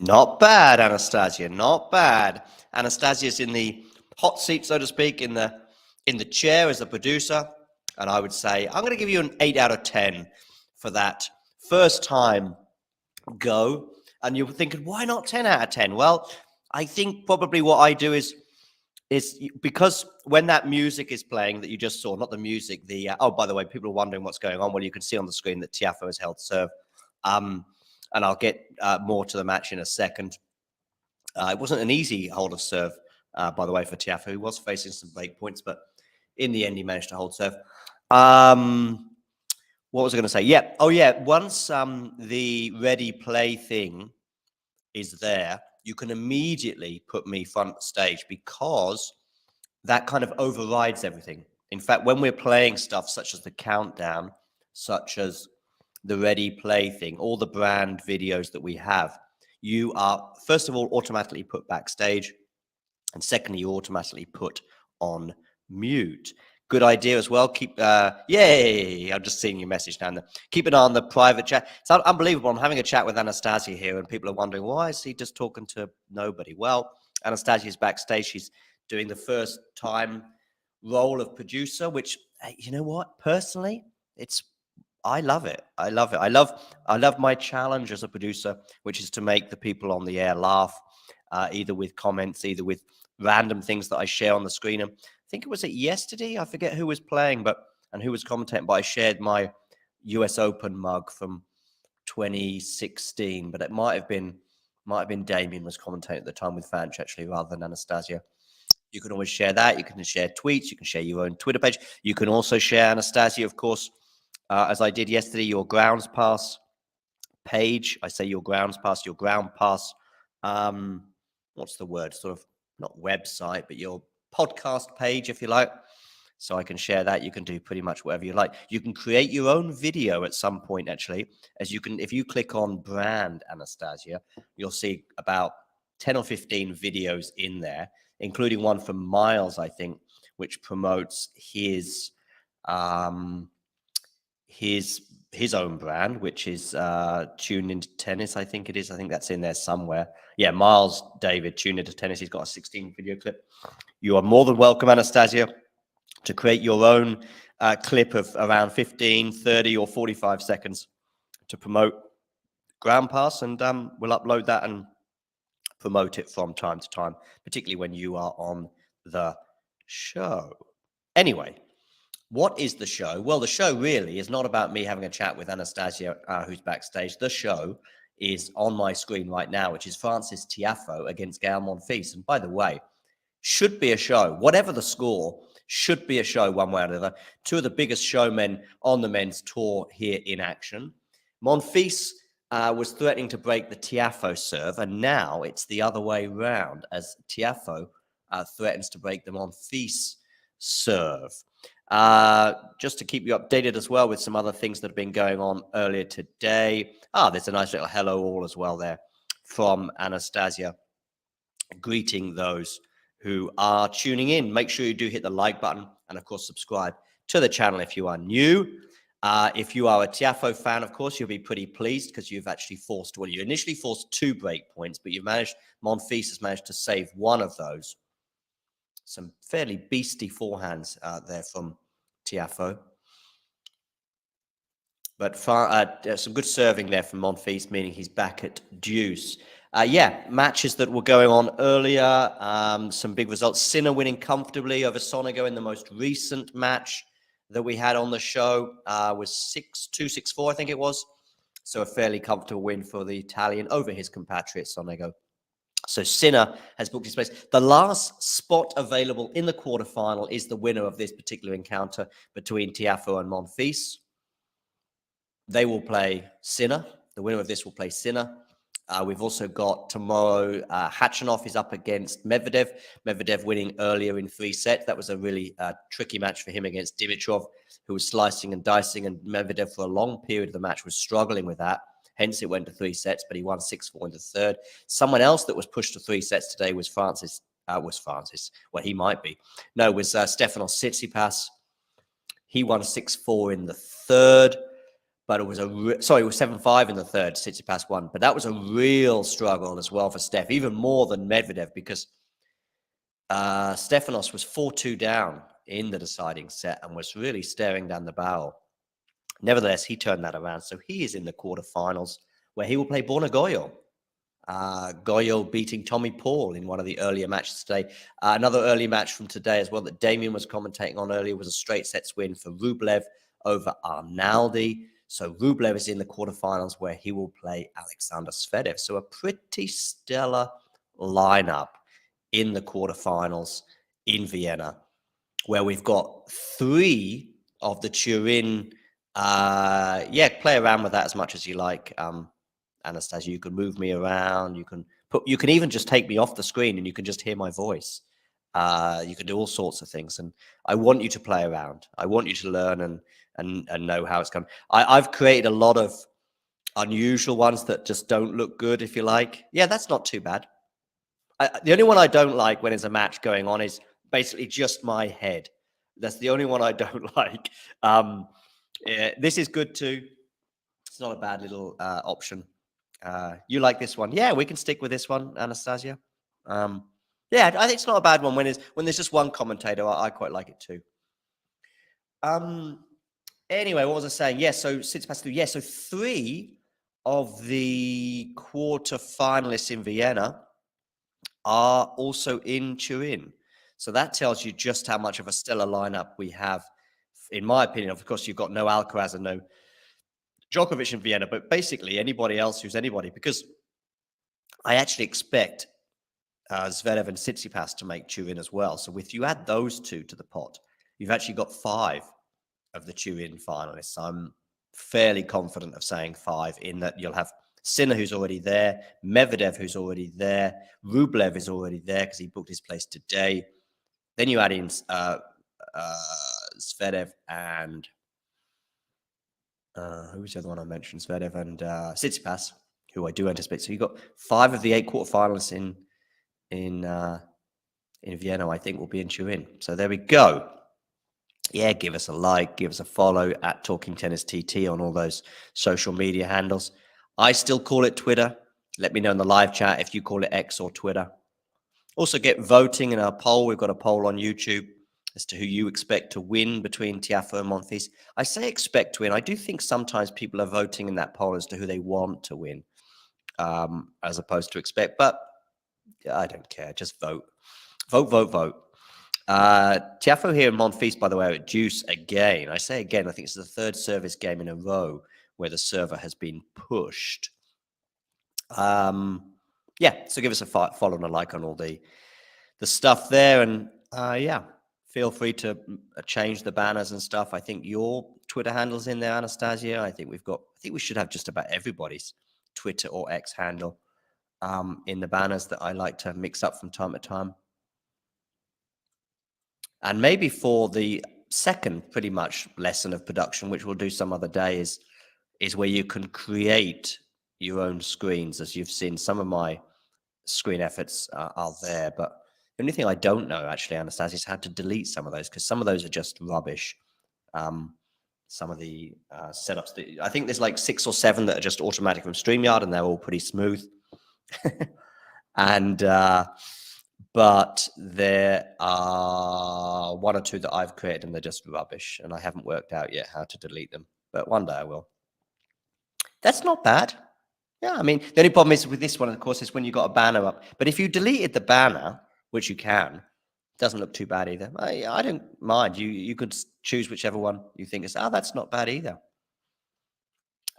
Not bad, Anastasia. Not bad. Anastasia's in the hot seat, so to speak, in the chair as a producer, and I would say I'm going to give you an 8 out of 10 for that first time go. And you're thinking, why not 10 out of 10? Well, I think probably what I do is because when that music is playing that you just saw, not the music, oh, by the way, people are wondering what's going on. Well, you can see on the screen that Tiafoe has held serve. And I'll get more to the match in a second. It wasn't an easy hold of serve, by the way, for Tiafoe. He was facing some break points, but in the end, he managed to hold serve. What was I going to say? Yeah. Oh, yeah. Once the ready play thing is there, you can immediately put me front stage because that kind of overrides everything. In fact, when we're playing stuff such as the countdown, such as the ready play thing, all the brand videos that we have, you are, first of all, automatically put backstage. And secondly, you automatically put on mute. Good idea as well. Keep, yay, I'm just seeing your message down there. Keep an eye on the private chat. It's unbelievable. I'm having a chat with Anastasia here, and people are wondering, why is he just talking to nobody? Well, Anastasia's backstage. She's doing the first time role of producer, which, you know what? Personally, I love it. I love it. I love my challenge as a producer, which is to make the people on the air laugh, either with comments, either with random things that I share on the screen. And I think it was yesterday. I forget who was playing, and who was commentating, but I shared my US Open mug from 2016. But it might have been Damien was commentating at the time with Vanch, actually, rather than Anastasia. You can always share that. You can share tweets. You can share your own Twitter page. You can also share Anastasia, of course, as I did yesterday, your grounds pass page. I say your grounds pass, your ground pass. What's the word? Sort of not website, but your podcast page, if you like. So I can share that. You can do pretty much whatever you like. You can create your own video at some point, actually, as you can. If you click on brand Anastasia, you'll see about 10 or 15 videos in there, including one from Miles, I think, which promotes his own brand, which is Tuned Into Tennis, I think it is. I think that's in there somewhere. Yeah, Miles David, Tuned Into Tennis. He's got a 16 video clip. You are more than welcome, Anastasia, to create your own clip of around 15, 30, or 45 seconds to promote Ground Pass, and we'll upload that and promote it from time to time, particularly when you are on the show. Anyway, what is the show? Well, the show really is not about me having a chat with Anastasia, who's backstage. The show is on my screen right now, which is Francis Tiafoe against Gael Monfils. And by the way, should be a show. Whatever the score, should be a show one way or another. Two of the biggest showmen on the men's tour here in action. Monfils was threatening to break the Tiafoe serve, and now it's the other way round as Tiafoe threatens to break the Monfils serve. Just to keep you updated as well with some other things that have been going on earlier today. There's a nice little hello all as well there from Anastasia, greeting those who are tuning in. Make sure you do hit the like button and, of course, subscribe to the channel if you are new. If you are a Tiafoe fan, of course, you'll be pretty pleased because you've actually you initially forced 2 break points, but Monfils has managed to save one of those. Some fairly beastly forehands there from Tiafoe. But some good serving there from Monfils, meaning he's back at deuce. Matches that were going on earlier. Some big results. Sinner winning comfortably over Sonego in the most recent match that we had on the show. Was 6-2, 6-4, I think it was. So a fairly comfortable win for the Italian over his compatriot Sonego. So Sinner has booked his place. The last spot available in the quarterfinal is the winner of this particular encounter between Tiafoe and Monfils. They will play Sinner. The winner of this will play Sinner. We've also got tomorrow, Khachanov is up against Medvedev. Medvedev winning earlier in 3 sets. That was a really tricky match for him against Dimitrov, who was slicing and dicing, and Medvedev for a long period of the match was struggling with that. Hence, it went to 3 sets, but he won 6-4 in the third. Someone else that was pushed to 3 sets today was Francis. Well, he might be. No, was Stefanos Tsitsipas. He won 6-4 in the third. but it was sorry, it was 7-5 in the third. Tsitsipas won, but that was a real struggle as well for Steph, even more than Medvedev, because Stefanos was 4-2 down in the deciding set and was really staring down the barrel. Nevertheless, he turned that around, so he is in the quarterfinals where he will play Borna Goyal. Gael beating Tommy Paul in one of the earlier matches today. Another early match from today as well that Damien was commentating on earlier was a straight sets win for Rublev over Arnaldi. So Rublev is in the quarterfinals where he will play Alexander Zverev. So a pretty stellar lineup in the quarterfinals in Vienna, where we've got 3 of the Turin. Play around with that as much as you like. Anastasia, you can move me around. You can even just take me off the screen and you can just hear my voice. You can do all sorts of things, and I want you to play around. I want you to learn and know how it's going. I've created a lot of unusual ones that just don't look good, if you like. Yeah, that's not too bad. The only one I don't like when there's a match going on is basically just my head. That's the only one I don't like. This is good too. It's not a bad little option. You like this one? Yeah, we can stick with this one, Anastasia. Yeah, I think it's not a bad one when there's just one commentator. I quite like it too. Anyway, what was I saying? Yeah, so Tsitsipas 2. Yeah, so 3 of the quarter finalists in Vienna are also in Turin. So that tells you just how much of a stellar lineup we have. In my opinion, of course, you've got no Alcaraz and no Djokovic in Vienna, but basically anybody else who's anybody, because I actually expect Zverev and Tsitsipas to make Turin as well. So if you add those 2 to the pot, you've actually got 5 of the Turin finalists. I'm fairly confident of saying 5 in that you'll have Sinner, who's already there, Medvedev, who's already there, Rublev is already there because he booked his place today. Then you add in Zverev and who was the other one I mentioned? Zverev and Tsitsipas, who I do anticipate. So you've got 5 of the 8 quarterfinalists in Vienna, I think, will be in Turin. So there we go. Yeah, give us a like, give us a follow at Talking Tennis TT on all those social media handles. I still call it Twitter. Let me know in the live chat if you call it X or Twitter. Also get voting in our poll. We've got a poll on YouTube as to who you expect to win between Tiafoe and Monfils. I say expect to win. I do think sometimes people are voting in that poll as to who they want to win, as opposed to expect. But I don't care. Just vote. Vote. Tiafoe here in Monfils, by the way, at deuce again. I say again, I think it's the 3rd service game in a row where the server has been pushed. Yeah, so give us a follow and a like on all the stuff there. And yeah, feel free to change the banners and stuff. I think your Twitter handle's in there, Anastasia. I think we should have just about everybody's Twitter or X handle in the banners that I like to mix up from time to time. And maybe for the second pretty much lesson of production, which we'll do some other day, is where you can create your own screens. As you've seen, some of my screen efforts are there, but the only thing I don't know, actually, Anastasia, is how to delete some of those, because some of those are just rubbish. Some of the setups, I think there's like 6 or 7 that are just automatic from StreamYard, and they're all pretty smooth. And but there are 1 or 2 that I've created and they're just rubbish, and I haven't worked out yet how to delete them, but one day I will. That's not bad. Yeah, I mean, the only problem is with this one, of course, is when you got a banner up. But if you deleted the banner, which you can, it doesn't look too bad either. I don't mind. You could choose whichever one you think is, that's not bad either.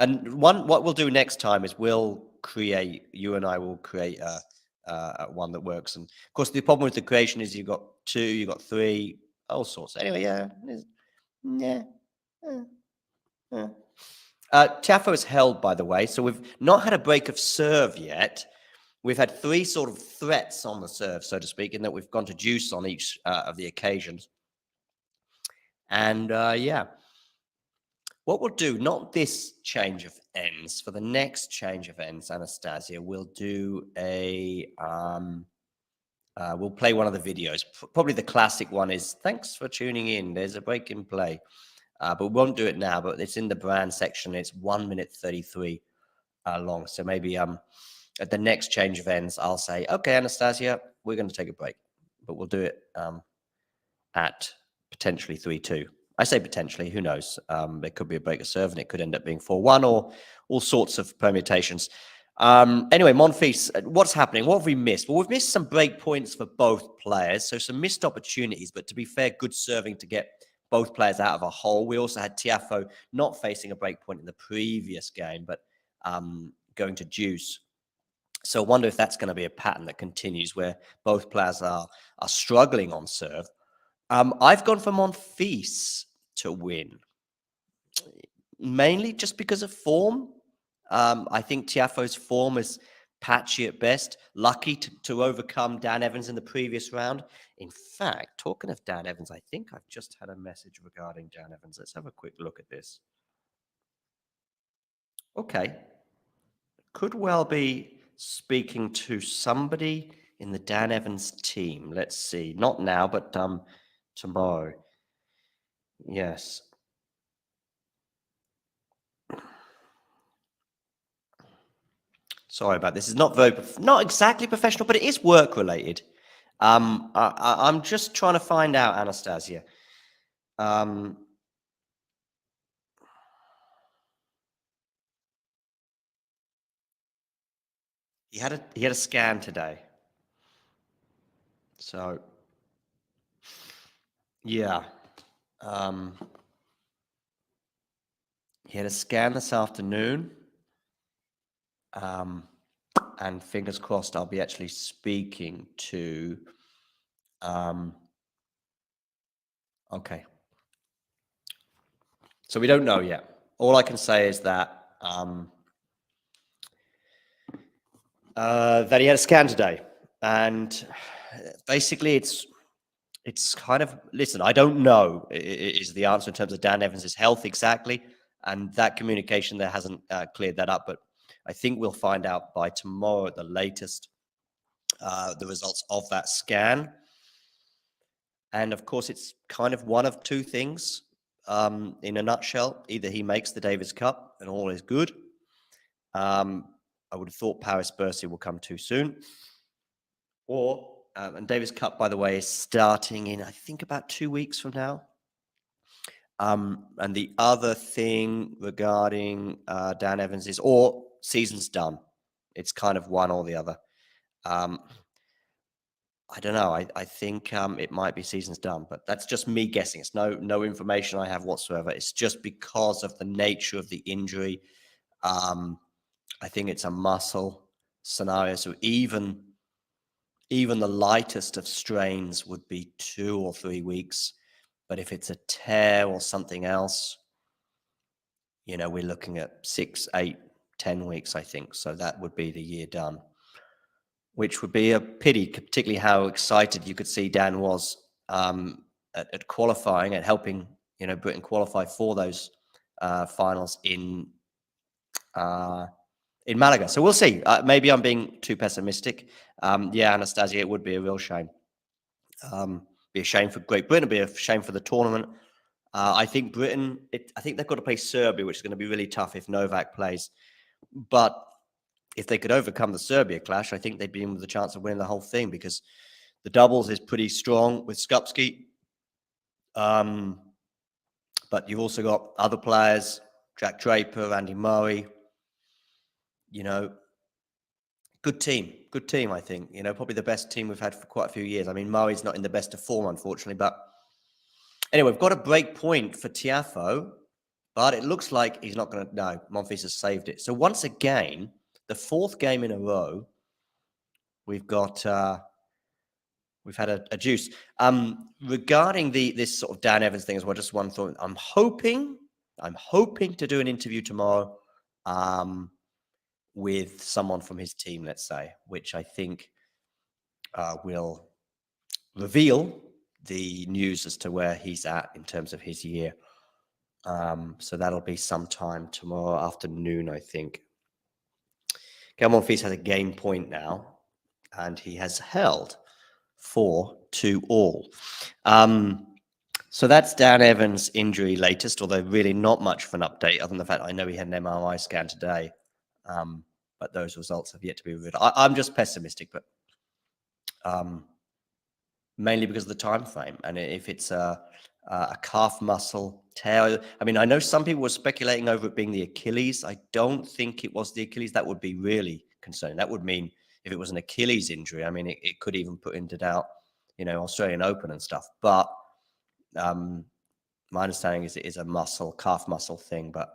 And what we'll do next time is you and I will create one that works. And of course, the problem with the creation is you've got 2, you've got 3, all sorts. Anyway, yeah. Tiafoe is held, by the way, so we've not had a break of serve yet. We've had 3 sort of threats on the serve, so to speak, in that we've gone to deuce on each of the occasions. And yeah, what we'll do, not this change of ends, for the next change of ends, Anastasia, we'll do we'll play one of the videos. Probably the classic one is, thanks for tuning in, there's a break in play. but we won't do it now. But it's in the brand section. It's 1 minute 33 long. So maybe at the next change of ends, I'll say, okay, Anastasia, we're going to take a break, but we'll do it at potentially 3-2. I say potentially, who knows? It could be a break of serve and it could end up being 4-1 or all sorts of permutations. Anyway, Monfils, what's happening? What have we missed? Well, we've missed some break points for both players, so some missed opportunities, but to be fair, good serving to get both players out of a hole. We also had Tiafoe not facing a break point in the previous game, but going to juice. So I wonder if that's going to be a pattern that continues where both players are struggling on serve. I've gone for Monfils to win, mainly just because of form. I think Tiafoe's form is patchy at best. Lucky to overcome Dan Evans in the previous round. In fact, talking of Dan Evans, I think I've just had a message regarding Dan Evans. Let's have a quick look at this. Okay. Could well be speaking to somebody in the Dan Evans team. Let's see. Not now, but tomorrow. Yes. Sorry about this. It's not exactly professional, but it is work related. I'm just trying to find out, Anastasia. He had a scan today. So yeah. He had a scan this afternoon. And fingers crossed I'll be actually speaking to okay. So we don't know yet. All I can say is that that he had a scan today, and basically it's kind of, listen, I don't know is the answer in terms of Dan Evans' health exactly, and that communication there hasn't cleared that up, but I think we'll find out by tomorrow at the latest the results of that scan. And of course, it's kind of one of two things in a nutshell. Either he makes the Davis Cup and all is good. I would have thought Paris-Bercy will come too soon. Or, and Davis Cup, by the way, is starting in, I think, about 2 weeks from now. And the other thing regarding Dan Evans is, or season's done. It's kind of one or the other. I don't know. I think it might be season's done, but that's just me guessing. It's no information I have whatsoever. It's just because of the nature of the injury. I think it's a muscle scenario. So even the lightest of strains would be 2 or 3 weeks. But if it's a tear or something else, we're looking at 6, 8, 10 weeks, I think. So that would be the year done, which would be a pity, particularly how excited you could see Dan was at qualifying, at helping Britain qualify for those finals in Malaga. So we'll see. Maybe I'm being too pessimistic. Yeah, Anastasia, it would be a real shame. Be a shame for Great Britain. It'd be a shame for the tournament. I think Britain. I think they've got to play Serbia, which is going to be really tough if Novak plays. But if they could overcome the Serbia clash, I think they'd be in with a chance of winning the whole thing, because the doubles is pretty strong with Skupski. But you've also got other players, Jack Draper, Andy Murray. Good team, I think. Probably the best team we've had for quite a few years. I mean, Murray's not in the best of form, unfortunately. But anyway, we've got a break point for Tiafoe, but it looks like he's not going to. No, Monfils has saved it. So once again, the 4th game in a row, we've had a juice. Regarding this sort of Dan Evans thing as well, just one thought. I'm hoping to do an interview tomorrow with someone from his team, let's say, which I think will reveal the news as to where he's at in terms of his year. So that'll be sometime tomorrow afternoon, I think. Gael Monfils has a game point now, and he has held 4-2 all. So that's Dan Evans' injury latest, although really not much of an update other than the fact I know he had an MRI scan today. But those results have yet to be revealed. I'm just pessimistic, but mainly because of the time frame. And if it's a calf muscle tear, I mean, I know some people were speculating over it being the Achilles. I don't think it was the Achilles. That would be really concerning. That would mean if it was an Achilles injury, I mean, it could even put into doubt, Australian Open and stuff. But my understanding is it is a calf muscle thing, but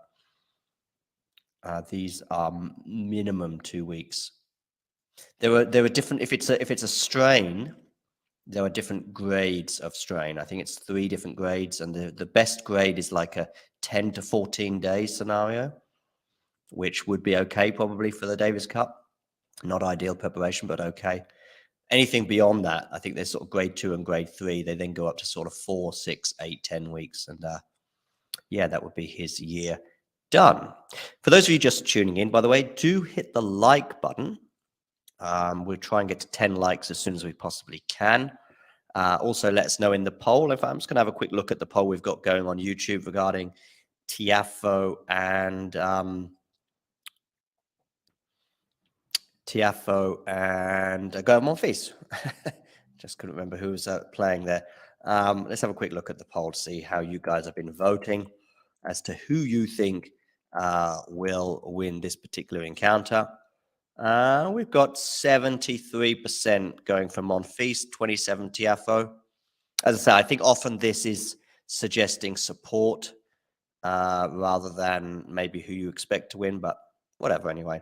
these are minimum 2 weeks. There are different. If it's a strain, there are different grades of strain. I think it's 3 different grades, and the best grade is like a 10 to 14 day scenario, which would be okay probably for the Davis Cup. Not ideal preparation, but okay. Anything beyond that, I think there's sort of grade 2 and grade 3. They then go up to sort of 4, 6, 8, 10 weeks, and yeah, that would be his year done. For those of you just tuning in, by the way, do hit the like button. We'll try and get to 10 likes as soon as we possibly can. Also, let us know in the poll. In fact, I'm just going to have a quick look at the poll we've got going on YouTube regarding Tiafoe and Gael Monfils. Just couldn't remember who was playing there. Let's have a quick look at the poll to see how you guys have been voting as to who you think will win this particular encounter. We've got 73% going for Monfils, 27 Tiafoe. As I say, I think often this is suggesting support rather than maybe who you expect to win, but whatever anyway.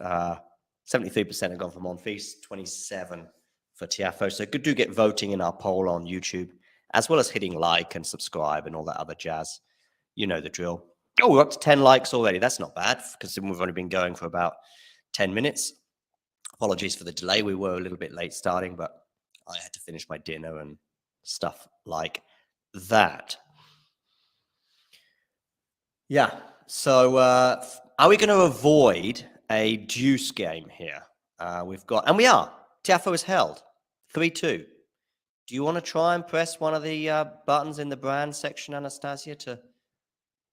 73% have gone for Monfils, 27 for Tiafoe. So do get voting in our poll on YouTube, as well as hitting like and subscribe and all that other jazz. You know the drill. Oh, we're up to 10 likes already. That's not bad, because we've only been going for about 10 minutes. Apologies for the delay. We were a little bit late starting, but I had to finish my dinner and stuff like that. Yeah. So are we going to avoid a deuce game here? We are. Tiafoe is held 3-2. Do you want to try and press one of the buttons in the brand section, Anastasia, to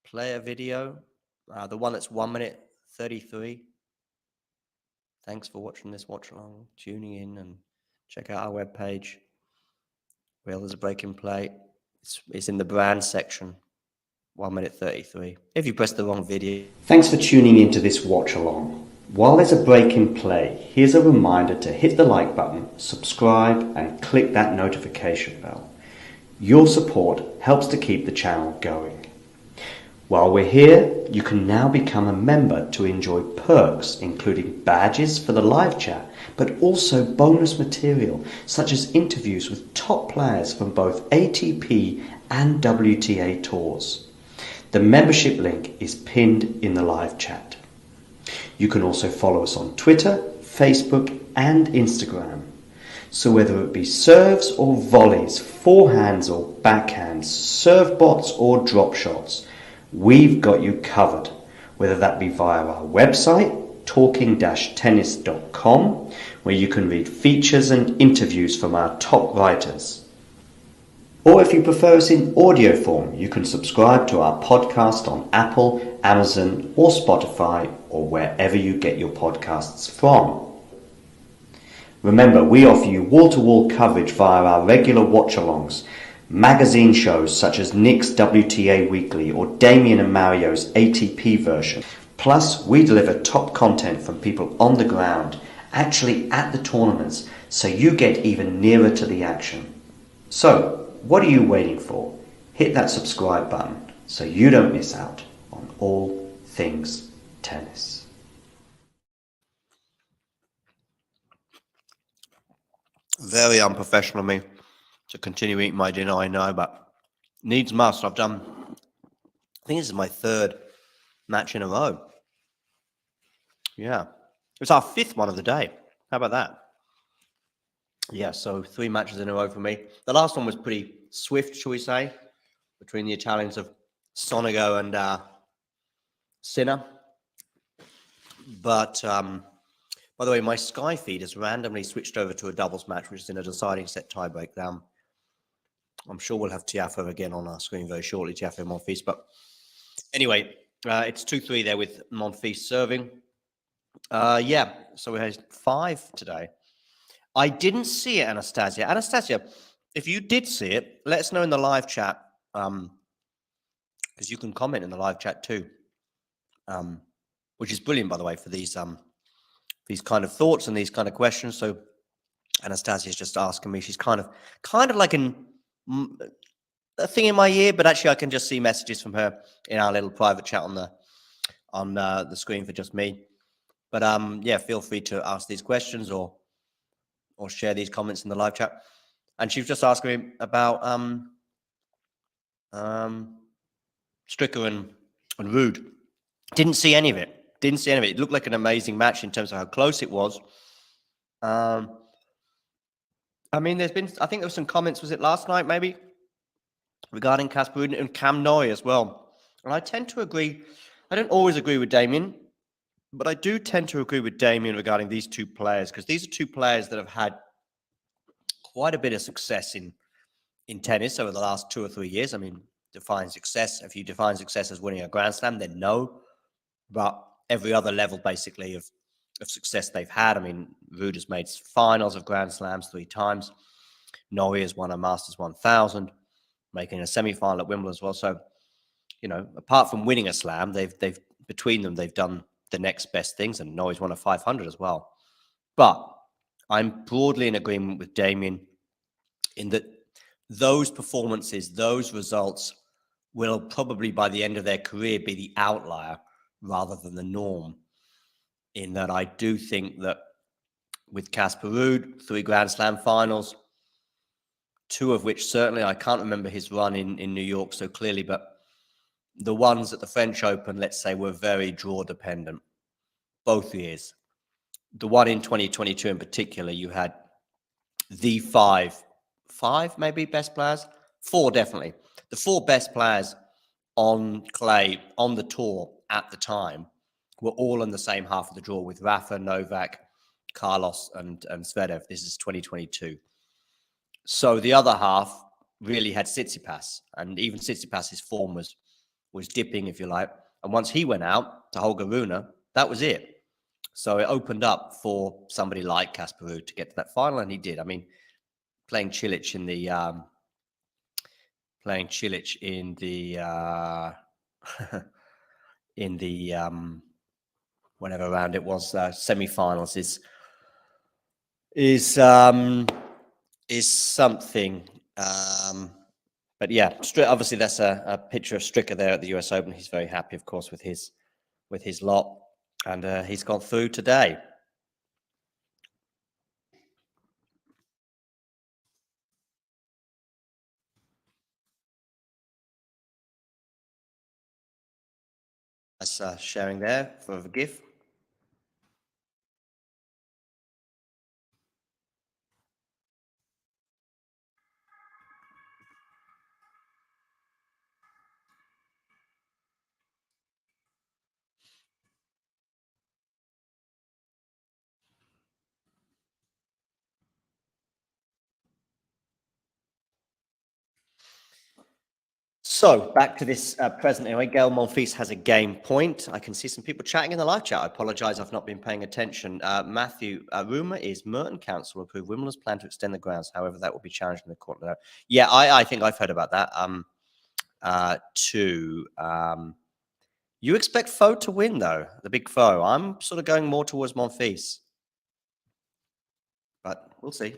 play a video? The one that's 1 minute 33. Thanks for watching this watch along, tuning in, and check out our webpage. Well, there's a break in play. It's in the brand section. 1 minute 33. If you press the wrong video. Thanks for tuning into this watch along. While there's a break in play, here's a reminder to hit the like button, subscribe, and click that notification bell. Your support helps to keep the channel going. While we're here, you can now become a member to enjoy perks, including badges for the live chat, but also bonus material such as interviews with top players from both ATP and WTA tours. The membership link is pinned in the live chat. You can also follow us on Twitter, Facebook, and Instagram. So whether it be serves or volleys, forehands or backhands, serve bots or drop shots, we've got you covered, whether that be via our website, talking-tennis.com, where you can read features and interviews from our top writers. Or if you prefer us in audio form, you can subscribe to our podcast on Apple, Amazon, or Spotify, or wherever you get your podcasts from. Remember, we offer you wall-to-wall coverage via our regular watch-alongs, magazine shows such as Nick's WTA Weekly or Damien and Mario's ATP version. Plus, we deliver top content from people on the ground, actually at the tournaments, so you get even nearer to the action. So, what are you waiting for? Hit that subscribe button so you don't miss out on all things tennis. Very unprofessional of me to continue eating my dinner, I know, but needs must. I think this is my 3rd match in a row. Yeah. It's our 5th one of the day. How about that? Yeah, so 3 matches in a row for me. The last one was pretty swift, shall we say, between the Italians of Sonego and Sinner. But, by the way, my Sky feed has randomly switched over to a doubles match, which is in a deciding set tiebreak down I'm sure we'll have Tiafoe again on our screen very shortly, Tiafoe Monfils. But anyway, it's 2-3 there with Monfils serving. Yeah, so we had 5 today. I didn't see it, Anastasia. Anastasia, if you did see it, let us know in the live chat, because you can comment in the live chat too, which is brilliant, by the way, for these kind of thoughts and these kind of questions. So Anastasia's just asking me. She's kind of like a thing in my ear, but actually I can just see messages from her in our little private chat on the screen for just me. But yeah, feel free to ask these questions or share these comments in the live chat. And she was just asking me about Stricker and Rude. Didn't see any of it. It looked like an amazing match in terms of how close it was. I mean, I think there were some comments, was it last night maybe, regarding Casper Ruud and Cam Noy as well. And I tend to agree. I don't always agree with Damien, but I do tend to agree with Damien regarding these two players, because these are two players that have had quite a bit of success in tennis over the last 2 or 3 years. I mean, define success. If you define success as winning a Grand Slam, then no. But every other level, basically, of success they've had. I mean, Ruud has made finals of Grand Slams 3 times. Norrie has won a Masters 1000, making a semi-final at Wimbledon as well. So, you know, apart from winning a slam, they've between them, they've done the next best things, and Norrie's won a 500 as well. But I'm broadly in agreement with Damien in that those performances, those results will probably by the end of their career be the outlier rather than the norm. In that I do think that with Casper Ruud, 3 Grand Slam finals, 2 of which certainly, I can't remember his run in New York so clearly, but the ones at the French Open, let's say, were very draw dependent, both years. The one in 2022 in particular, you had the five maybe best players, 4 definitely. The 4 best players on clay on the tour at the time were all in the same half of the draw with Rafa, Novak, Carlos, and Zverev. This is 2022. So the other half really had Tsitsipas, and even Tsitsipas's form was dipping, if you like. And once he went out to Holger Rune, that was it. So it opened up for somebody like Casper Ruud to get to that final, and he did. I mean, playing Cilic in the in the whatever round it was, semi-finals is something. But yeah, obviously that's a picture of Stricker there at the US Open. He's very happy, of course, with his lot, and he's gone through today. That's sharing there for the GIF. So back to this present anyway. Gael Monfils has a game point. I can see some people chatting in the live chat. I apologise, I've not been paying attention. Matthew, rumour is Merton Council will approve Wimbledon's plan to extend the grounds. However, that will be challenged in the court. Yeah, I think I've heard about that. Too. You expect Foe to win, though, the big Foe. I'm sort of going more towards Monfils. But we'll see.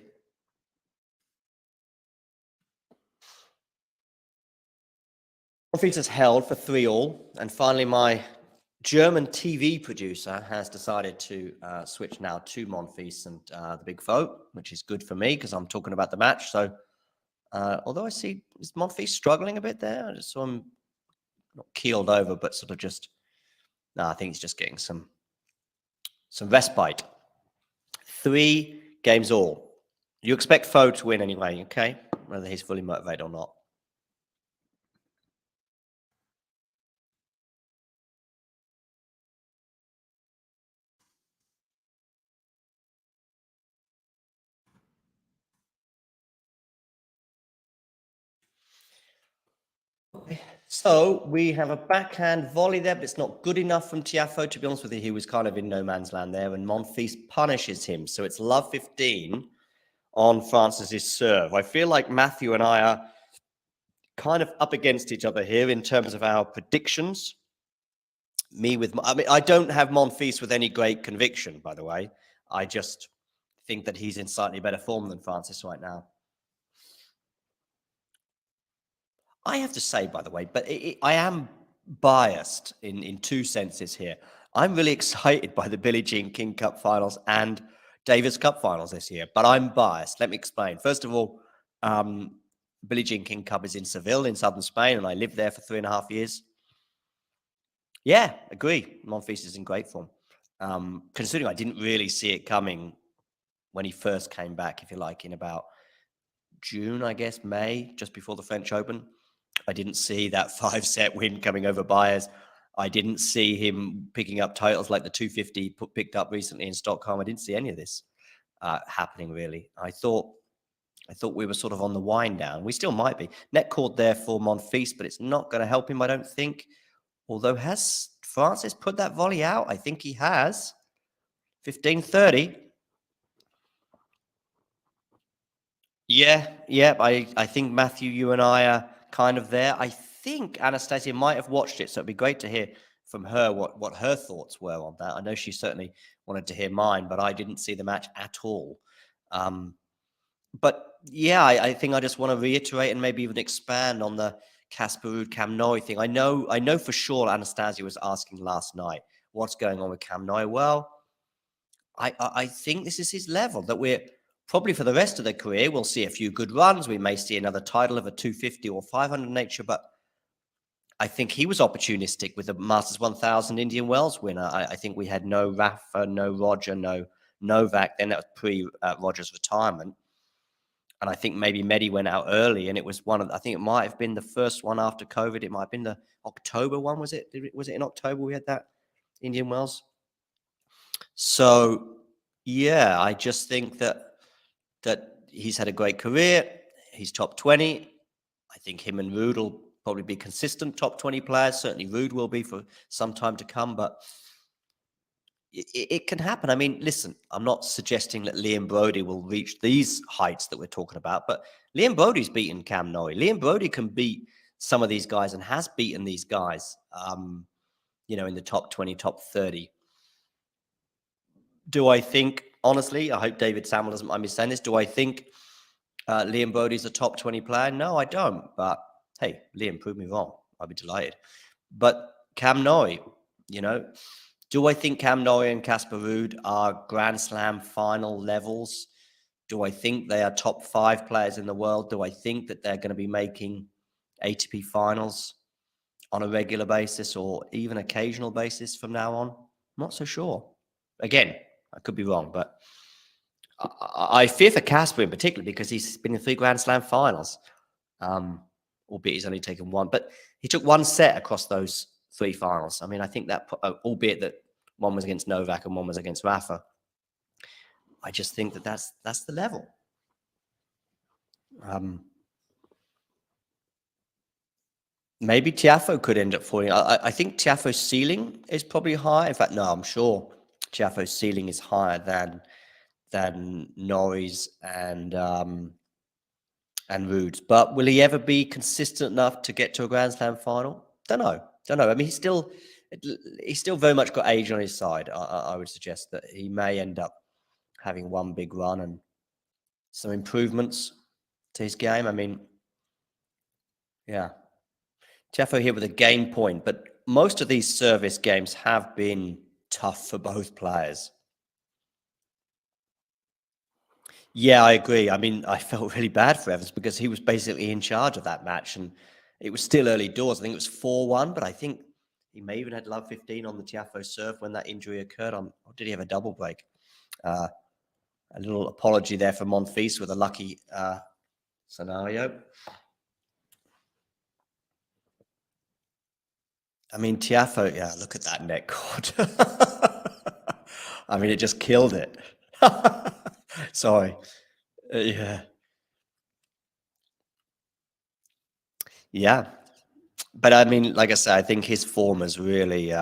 Monfils has held for 3-all. And finally, my German TV producer has decided to switch now to Monfils and the big Foe, which is good for me because I'm talking about the match. So although I see is Monfils struggling a bit there, I just saw him not keeled over, but sort of just, no, I think he's just getting some respite. 3 games all. You expect Foe to win anyway, okay? Whether he's fully motivated or not. So we have a backhand volley there, but it's not good enough from Tiafoe. To be honest with you, he was kind of in no man's land there, and Monfils punishes him. So it's love 15 on Francis's serve. I feel like Matthew and I are kind of up against each other here in terms of our predictions. I don't have Monfils with any great conviction, by the way. I just think that he's in slightly better form than Francis right now. I have to say, by the way, but I am biased in two senses here. I'm really excited by the Billie Jean King Cup finals and Davis Cup finals this year, but I'm biased. Let me explain. First of all, Billie Jean King Cup is in Seville in southern Spain, and I lived there for 3.5 years. Yeah, agree. Monfils is in great form. Considering I didn't really see it coming when he first came back, if you like, in about June, I guess, May, just before the French Open. I didn't see that 5-set win coming over Baez. I didn't see him picking up titles like the 250 picked up recently in Stockholm. I didn't see any of this happening, really. I thought we were sort of on the wind down. We still might be. Net cord there for Monfils, but it's not going to help him, I don't think. Although, has Francis put that volley out? I think he has. 15-30. Yeah. I think, Matthew, you and I are kind of there. I think Anastasia might have watched it, so it'd be great to hear from her what her thoughts were on that. I know she certainly wanted to hear mine, but I didn't see the match at all. But yeah, I think I just want to reiterate and maybe even expand on the Casper Ruud Cam Norrie thing. I know for sure Anastasia was asking last night, what's going on with Cam Norrie? Well, I think this is his level, that we're probably for the rest of their career, we'll see a few good runs. We may see another title of a 250 or 500 nature, but I think he was opportunistic with the Masters 1000 Indian Wells winner. I think we had no Rafa, no Roger, no Novak. Then that was pre-Roger's retirement. And I think maybe Medi went out early, and it was I think it might have been the first one after COVID. It might have been the October one, was it? Was it in October we had that Indian Wells? So, yeah, I just think that he's had a great career. He's top 20. I think him and Ruud will probably be consistent top 20 players. Certainly Ruud will be for some time to come, but it can happen. I mean, listen, I'm not suggesting that Liam Brody will reach these heights that we're talking about, but Liam Brody's beaten Cam Norrie. Liam Brody can beat some of these guys and has beaten these guys, in the top 20, top 30. Do I think, honestly, I hope David Samuel doesn't mind me saying this, do I think Liam Brody's a top 20 player? No, I don't. But hey, Liam, prove me wrong. I'd be delighted. But Cam Norrie, do I think Cam Norrie and Casper Ruud are Grand Slam final levels? Do I think they are top 5 players in the world? Do I think that they're going to be making ATP finals on a regular basis or even occasional basis from now on? I'm not so sure. Again, I could be wrong, but I fear for Casper in particular because he's been in 3 Grand Slam finals, albeit he's only taken one. But he took 1 set across those 3 finals. I mean, I think that, albeit that one was against Novak and one was against Rafa, I just think that that's the level. Maybe Tiafoe could end up falling. I think Tiafoe's ceiling is probably high. In fact, no, I'm sure Tiafoe's ceiling is higher than Norrie's and Ruud's. But will he ever be consistent enough to get to a Grand Slam final? Don't know. I mean, he's still very much got age on his side. I would suggest that he may end up having one big run and some improvements to his game. I mean, yeah. Tiafoe here with a game point, but most of these service games have been tough for both players. Yeah, I agree. I mean, I felt really bad for Evans because he was basically in charge of that match, and it was still early doors. I think it was 4-1, but I think he may even had love 15 on the Tiafoe serve when that injury occurred. Or did he have a double break? A little apology there for Monfils with a lucky scenario. I mean, Tiafoe, yeah, look at that net cord. I mean, it just killed it. Sorry. Yeah. Yeah. But I mean, like I said, I think his form is really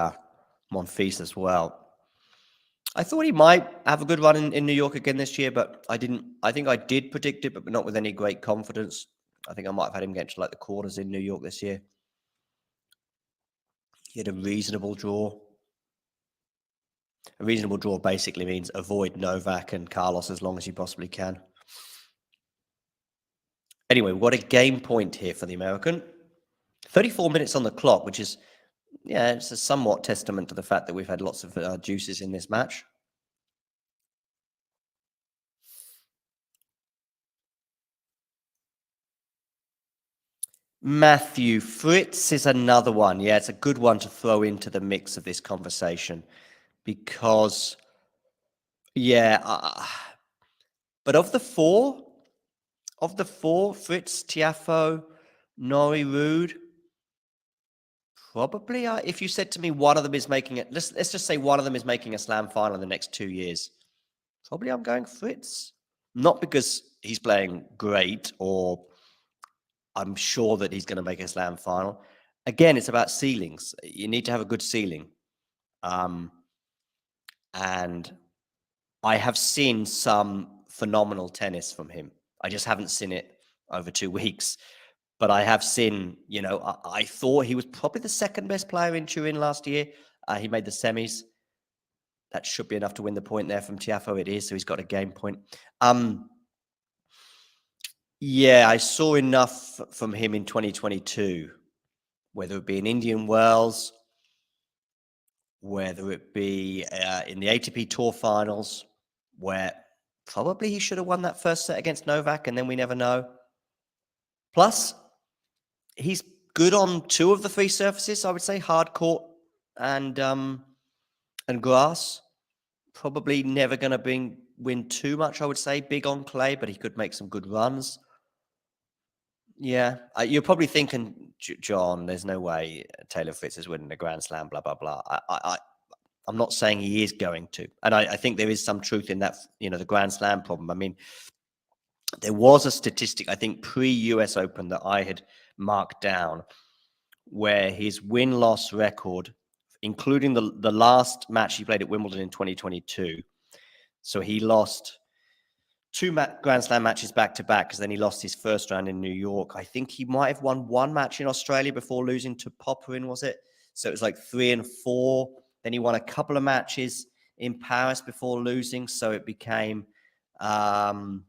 Monfils as well. I thought he might have a good run in New York again this year, but I didn't. I think I did predict it, but not with any great confidence. I think I might have had him get to like the quarters in New York this year. He had a reasonable draw. A reasonable draw basically means avoid Novak and Carlos as long as you possibly can. Anyway, we've got a game point here for the American. 34 minutes on the clock, which is, yeah, it's a somewhat testament to the fact that we've had lots of juices in this match. Matthew Fritz is another one. Yeah, it's a good one to throw into the mix of this conversation because, yeah, but of the four, Fritz, Tiafoe, Norrie, Ruud, probably, if you said to me one of them is making it, let's just say one of them is making a slam final in the next 2 years, probably I'm going Fritz. Not because he's playing great or I'm sure that he's going to make a slam final. Again, it's about ceilings. You need to have a good ceiling. And I have seen some phenomenal tennis from him. I just haven't seen it over 2 weeks. But I have seen, you know, I thought he was probably the second best player in Turin last year. He made the semis. That should be enough to win the point there from Tiafoe. It is, so he's got a game point. Yeah, I saw enough from him in 2022, whether it be in Indian Wells, whether it be in the ATP Tour finals, where probably he should have won that first set against Novak, and then we never know. Plus, he's good on 2 of the 3 surfaces, I would say, hard court and grass. Probably never going to win too much, I would say. Big on clay, but he could make some good runs. Yeah, you're probably thinking, John, there's no way Taylor Fritz is winning a Grand Slam, blah, blah, blah. I'm not saying he is going to. And I think there is some truth in that, you know, the Grand Slam problem. I mean, there was a statistic, I think, pre-US Open that I had marked down where his win-loss record, including the last match he played at Wimbledon in 2022, so he lost 2 Grand Slam matches back-to-back because then he lost his first round in New York. I think he might have won 1 match in Australia before losing to Popperin, was it? So it was like 3 and 4. Then he won a couple of matches in Paris before losing. So it became 4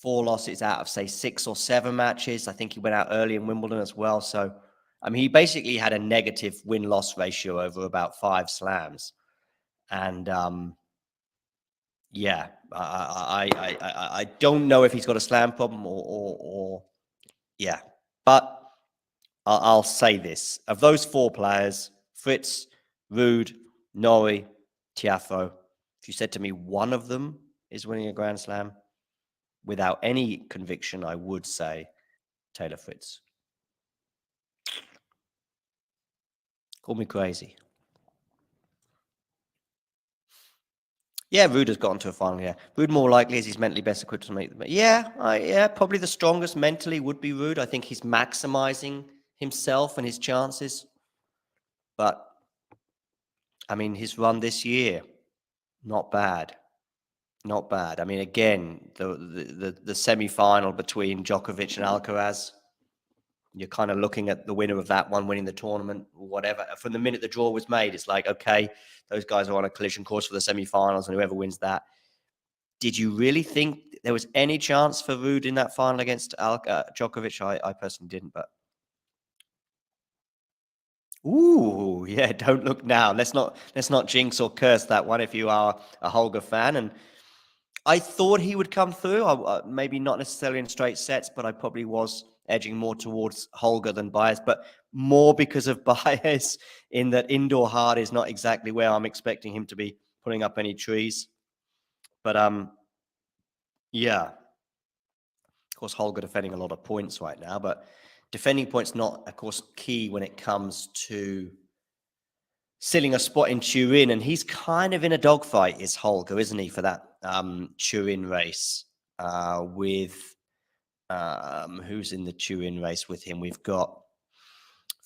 losses out of, say, 6 or 7 matches. I think he went out early in Wimbledon as well. So, I mean, he basically had a negative win-loss ratio over about 5 slams. And, yeah, I don't know if he's got a slam problem or yeah, but I'll say this. Of those 4 players, Fritz, Ruud, Norrie, Tiafoe, if you said to me one of them is winning a Grand Slam, without any conviction, I would say Taylor Fritz. Call me crazy. Yeah, Ruud has gotten to a final, yeah. Ruud more likely as he's mentally best equipped to make them. Yeah, probably the strongest mentally would be Ruud. I think he's maximizing himself and his chances. But, I mean, his run this year, not bad. Not bad. I mean, again, the semi-final between Djokovic and Alcaraz, you're kind of looking at the winner of that one winning the tournament or whatever. From the minute the draw was made, it's like, okay, those guys are on a collision course for the semi-finals and whoever wins that. Did you really think there was any chance for Ruud in that final against Djokovic? I personally didn't, but ooh, yeah, don't look now. Let's not jinx or curse that one if you are a Holger fan. And I thought he would come through. Maybe not necessarily in straight sets, but I probably was edging more towards Holger than Baez, but more because of Baez in that indoor hard is not exactly where I'm expecting him to be putting up any trees. But yeah, of course, Holger defending a lot of points right now, but defending points not, of course, key when it comes to sealing a spot in Turin, and he's kind of in a dogfight, is Holger, isn't he, for that Turin race with who's in the Turin race with him? We've got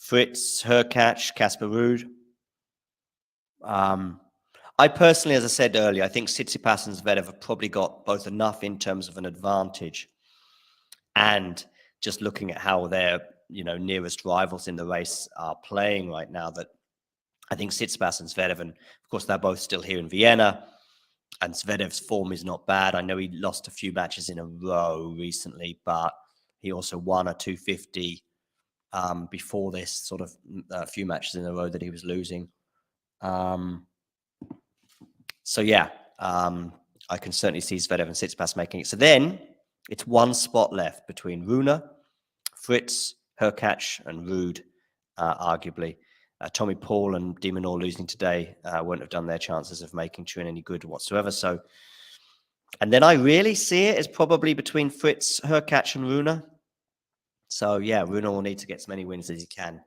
Fritz, Hurkacz, Casper Ruud. I personally, as I said earlier, I think Tsitsipas and Zverev have probably got both enough in terms of an advantage, and just looking at how their nearest rivals in the race are playing right now, that I think Tsitsipas and Zverev, and of course they're both still here in Vienna, and Zverev's form is not bad. I know he lost a few matches in a row recently, but he also won a 250 before this, sort of a few matches in a row that he was losing. So yeah, I can certainly see Zverev and Tsitsipas making it. So then it's one spot left between Rune, Fritz, Hurkacz, and Ruud, arguably. Tommy Paul and De Minaur losing today wouldn't have done their chances of making Turin any good whatsoever. So, and then I really see it as probably between Fritz, Hurkacz, and Rune. So yeah, Rune will need to get as many wins as he can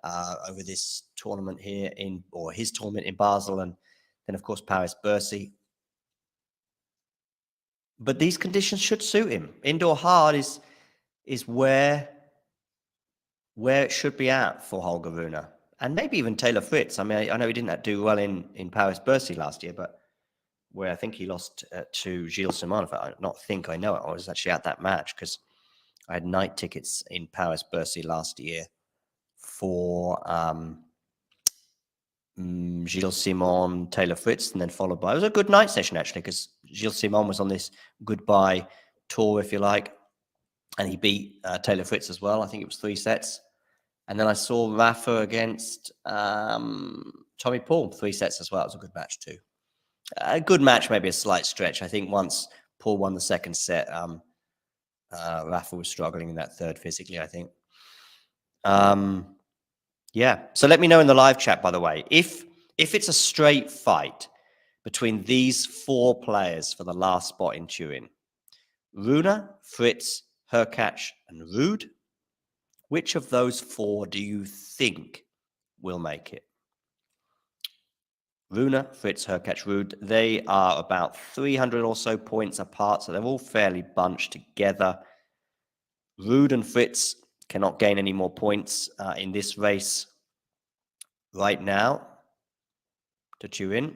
over this tournament here or his tournament in Basel, and then of course Paris-Bercy. But these conditions should suit him. Indoor hard is where it should be at for Holger Rune. And maybe even Taylor Fritz. I mean, I know he didn't do well in Paris-Bercy last year, but where I think he lost to Gilles Simon. I know it. I was actually at that match because I had night tickets in Paris-Bercy last year for Gilles Simon, Taylor Fritz, and then followed by, it was a good night session actually, because Gilles Simon was on this goodbye tour, if you like, and he beat Taylor Fritz as well. I think it was 3 sets. And then I saw Rafa against Tommy Paul, 3 sets as well. It was a good match too. A good match, maybe a slight stretch. I think once Paul won the second set, Rafa was struggling in that third physically, I think. Yeah. So let me know in the live chat, by the way, if it's a straight fight between these 4 players for the last spot in Turin, Rune, Fritz, Hurkacz, and Ruud, which of those 4 do you think will make it? Rune, Fritz, Hurkacz, Ruud, they are about 300 or so points apart, so they're all fairly bunched together. Ruud and Fritz cannot gain any more points in this race right now to Turin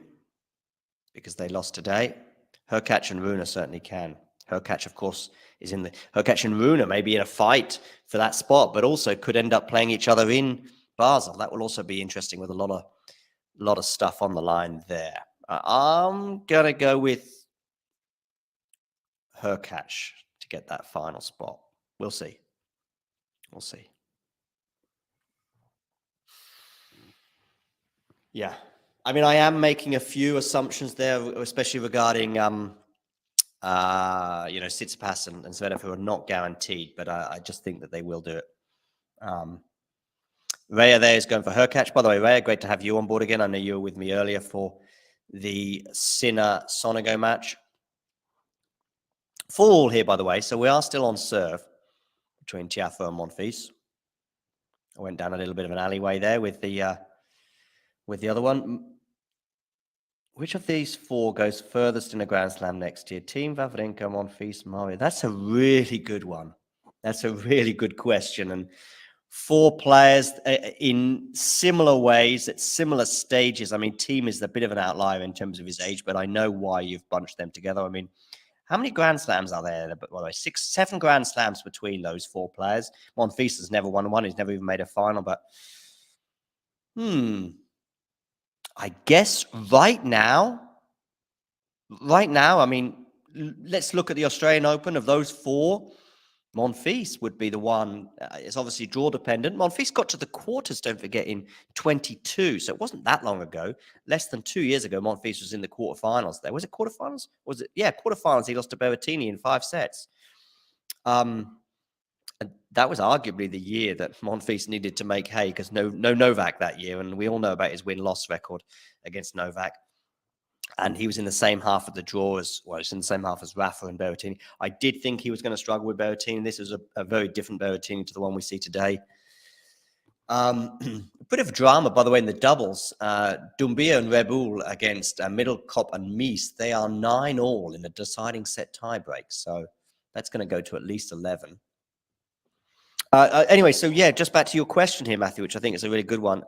because they lost today. Hurkacz and Rune certainly can. Hurkacz, of course, is in the... Hurkacz and Rune may be in a fight for that spot, but also could end up playing each other in Basel. That will also be interesting with a lot of stuff on the line there. I'm going to go with Hurkacz to get that final spot. We'll see. We'll see. Yeah. I mean, I am making a few assumptions there, especially regarding Tsitsipas and Zverev, who are not guaranteed, but I just think that they will do it. Rhea there is going for Hurkacz. By the way, Rhea, great to have you on board again. I know you were with me earlier for the Sinner-Sonego match. 4-all here, by the way, so we are still on serve between Tiafoe and Monfils. I went down a little bit of an alleyway there with the other one. Which of these 4 goes furthest in a Grand Slam next year? Team Wawrinka, Monfils, Mario. That's a really good one. That's a really good question. And 4 players in similar ways at similar stages. I mean, Team is a bit of an outlier in terms of his age, but I know why you've bunched them together. I mean, how many Grand Slams are there? By the way, 6, 7 Grand Slams between those 4 players. Monfils has never won one. He's never even made a final, but I guess right now, I mean, let's look at the Australian Open. Of those 4, Monfils would be the one. It's obviously draw dependent. Monfils got to the quarters, don't forget, in 22. So it wasn't that long ago. Less than 2 years ago, Monfils was in the quarterfinals there. Was it quarterfinals? Was it? Yeah, quarterfinals. He lost to Berrettini in 5 sets. And that was arguably the year that Monfils needed to make hay because no Novak that year. And we all know about his win-loss record against Novak. And he was in the same half of the draw as, well, it's in the same half as Rafa and Berrettini. I did think he was going to struggle with Berrettini. This is a very different Berrettini to the one we see today. A bit of drama, by the way, in the doubles. Doumbia and Rebul against Middlecop and Mies. They are 9-all in the deciding set tiebreak. So that's going to go to at least 11. Anyway, so yeah, just back to your question here, Matthew, which I think is a really good one.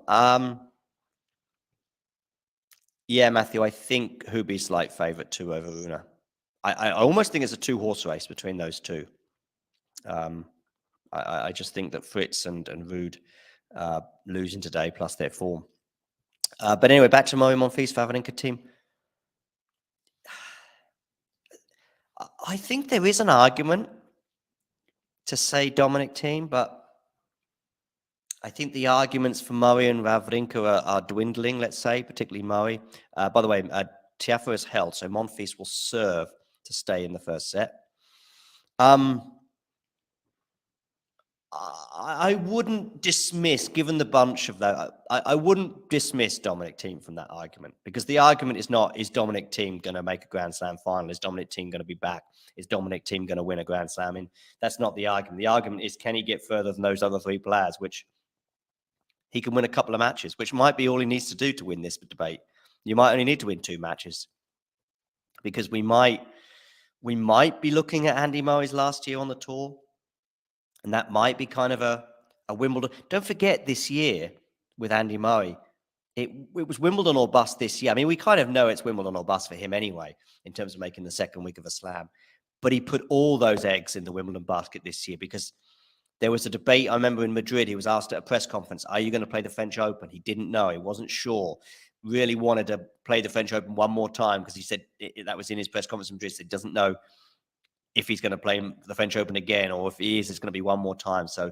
Yeah, Matthew, I think Hubi's slight favourite too over Rune. I almost think it's a two-horse race between those two. I just think that Fritz and Ruud losing today, plus their form. But anyway, back to Monfils Wawrinka team. I think there is an argument to say Dominic team, but I think the arguments for Murray and Wawrinka are dwindling, let's say, particularly Murray. By the way, Tiafoe is held, so Monfils will serve to stay in the first set. I wouldn't dismiss, given the bunch of that, I wouldn't dismiss Dominic Thiem from that argument, because the argument is not, is Dominic Thiem going to make a Grand Slam final? Is Dominic Thiem going to be back? Is Dominic Thiem going to win a Grand Slam? And that's not the argument. The argument is, can he get further than those other three players, which he can win a couple of matches, which might be all he needs to do to win this debate. You might only need to win 2 matches, because we might be looking at Andy Murray's last year on the tour. And that might be kind of a Wimbledon. Don't forget this year with Andy Murray, it was Wimbledon or bust this year. I mean, we kind of know it's Wimbledon or bust for him anyway, in terms of making the second week of a slam. But he put all those eggs in the Wimbledon basket this year, because there was a debate. I remember in Madrid, he was asked at a press conference, are you going to play the French Open? He didn't know. He wasn't sure. Really wanted to play the French Open one more time, because he said that was in his press conference in Madrid. He doesn't know if he's going to play the French Open again, or if he is, it's going to be one more time. So,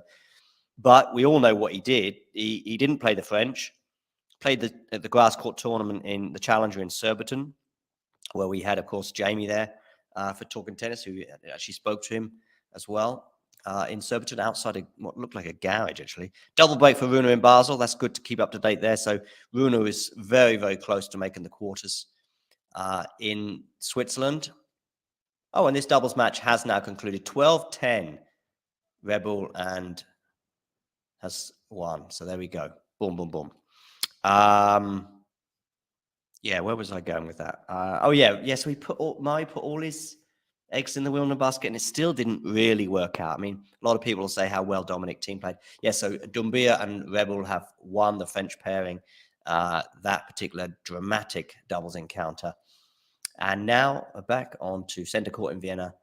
but we all know what he did. He didn't play the French, played the grass court tournament in the Challenger in Surbiton, where we had, of course, Jamie there for talking tennis, who actually spoke to him as well in Surbiton, outside of what looked like a garage, actually. Double break for Rune in Basel. That's good to keep up to date there. So Rune is very, very close to making the quarters in Switzerland. Oh, and this doubles match has now concluded 12-10. Rebel and has won. So there we go. Boom, boom, boom. Yeah, where was I going with that? Oh, yeah. Yes, Murray put all his eggs in the Wimbledon basket, and it still didn't really work out. I mean, a lot of people will say how well Dominic Thiem played. Yeah, so Doumbia and Rebel have won the French pairing, that particular dramatic doubles encounter. And now back on to centre court in Vienna.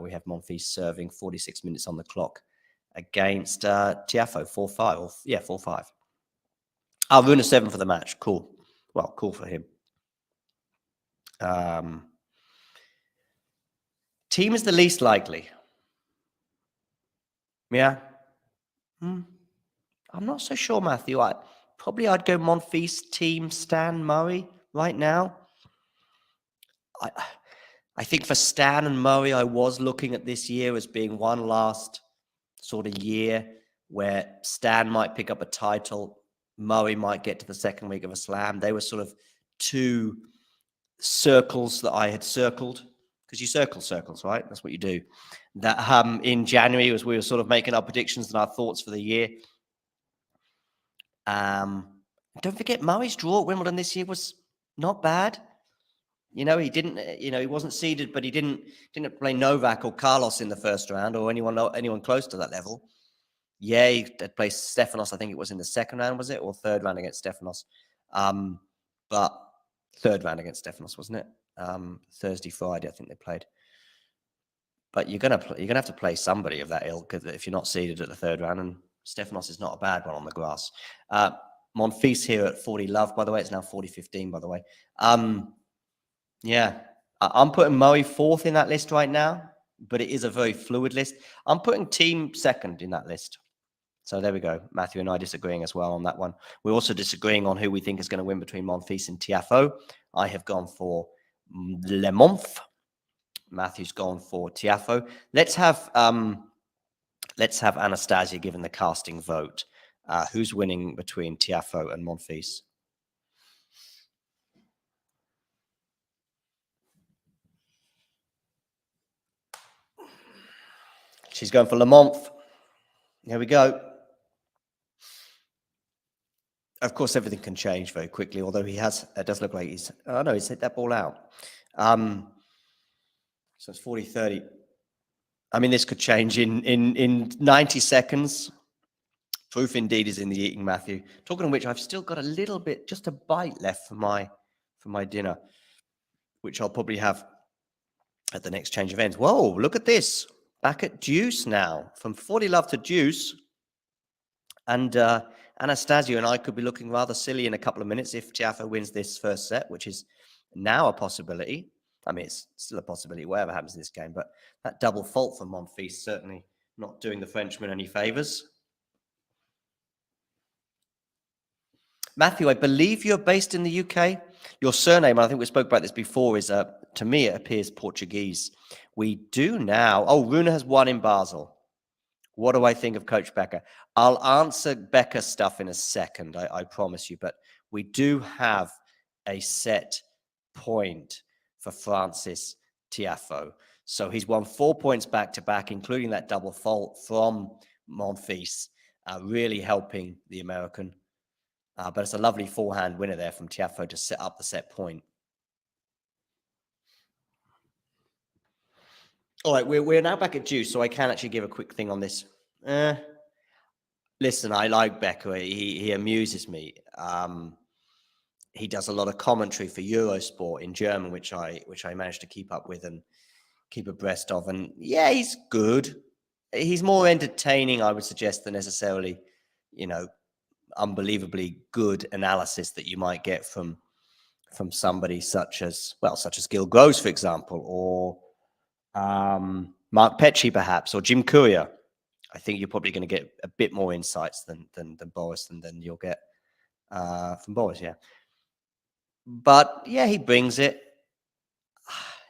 We have Monfils serving, 46 minutes on the clock against Tiafoe, 4-5. 4-5. Rune 7 for the match. Cool. Well, cool for him. Team is the least likely. Yeah. I'm not so sure, Matthew. I'd go Monfils, Thiem, Stan, Murray right now. I think for Stan and Murray, I was looking at this year as being one last sort of year where Stan might pick up a title, Murray might get to the second week of a slam. They were sort of 2 circles that I had circled, because you circle circles, right? That's what you do. That in January, as we were sort of making our predictions and our thoughts for the year. Don't forget, Murray's draw at Wimbledon this year was not bad. You know, he didn't. You know, he wasn't seeded, but he didn't play Novak or Carlos in the first round, or anyone close to that level. Yeah, he had played Stefanos. I think it was in the second round, was it, or third round against Stefanos? But third round against Stefanos, wasn't it? Thursday, Friday, I think they played. But you're gonna have to play somebody of that ilk if you're not seeded at the third round. And Stefanos is not a bad one on the grass. Monfils here at 40 love, by the way. It's now 40-15, by the way. Yeah, I'm putting Murray 4th in that list right now, but it is a very fluid list. I'm putting Thiem 2nd in that list. So there we go. Matthew and I disagreeing as well on that one. We're also disagreeing on who we think is going to win between Monfils and Tiafoe. I have gone for Le Monf. Matthew's gone for Tiafoe. Let's have Anastasia given the casting vote. Who's winning between Tiafoe and Monfils? She's going for Le Monf. Here we go. Of course, everything can change very quickly, although it does look like he's hit that ball out. So it's 40-30. I mean, this could change in 90 seconds. Proof indeed is in the eating, Matthew. Talking of which, I've still got a little bit, just a bite left for my dinner, which I'll probably have at the next change of ends. Whoa, look at this. Back at deuce now. From 40 love to deuce. And Anastasio and I could be looking rather silly in a couple of minutes if Tiafoe wins this first set, which is now a possibility. I mean, it's still a possibility, whatever happens in this game. But that double fault from Monfils certainly not doing the Frenchman any favors. Matthew, I believe you're based in the UK. Your surname, I think we spoke about this before, is, to me, it appears Portuguese. We do now. Oh, Runa has won in Basel. What do I think of Coach Becker? I'll answer Becker stuff in a second, I promise you. But we do have a set point for Francis Tiafoe. So he's won 4 points back-to-back, including that double fault from Monfils, really helping the American. But it's a lovely forehand winner there from Tiafoe to set up the set point. All right, we're now back at deuce, so I can actually give a quick thing on this. Listen, I like Becker. He amuses me. He does a lot of commentary for Eurosport in German, which I managed to keep up with and keep abreast of. And yeah, he's good. He's more entertaining, I would suggest, than necessarily, unbelievably good analysis that you might get from somebody such as Gil Gross, for example, or Mark Petchey, perhaps, or Jim Courier. I think you're probably going to get a bit more insights than Boris, than you'll get from Boris, yeah. But yeah, he brings it.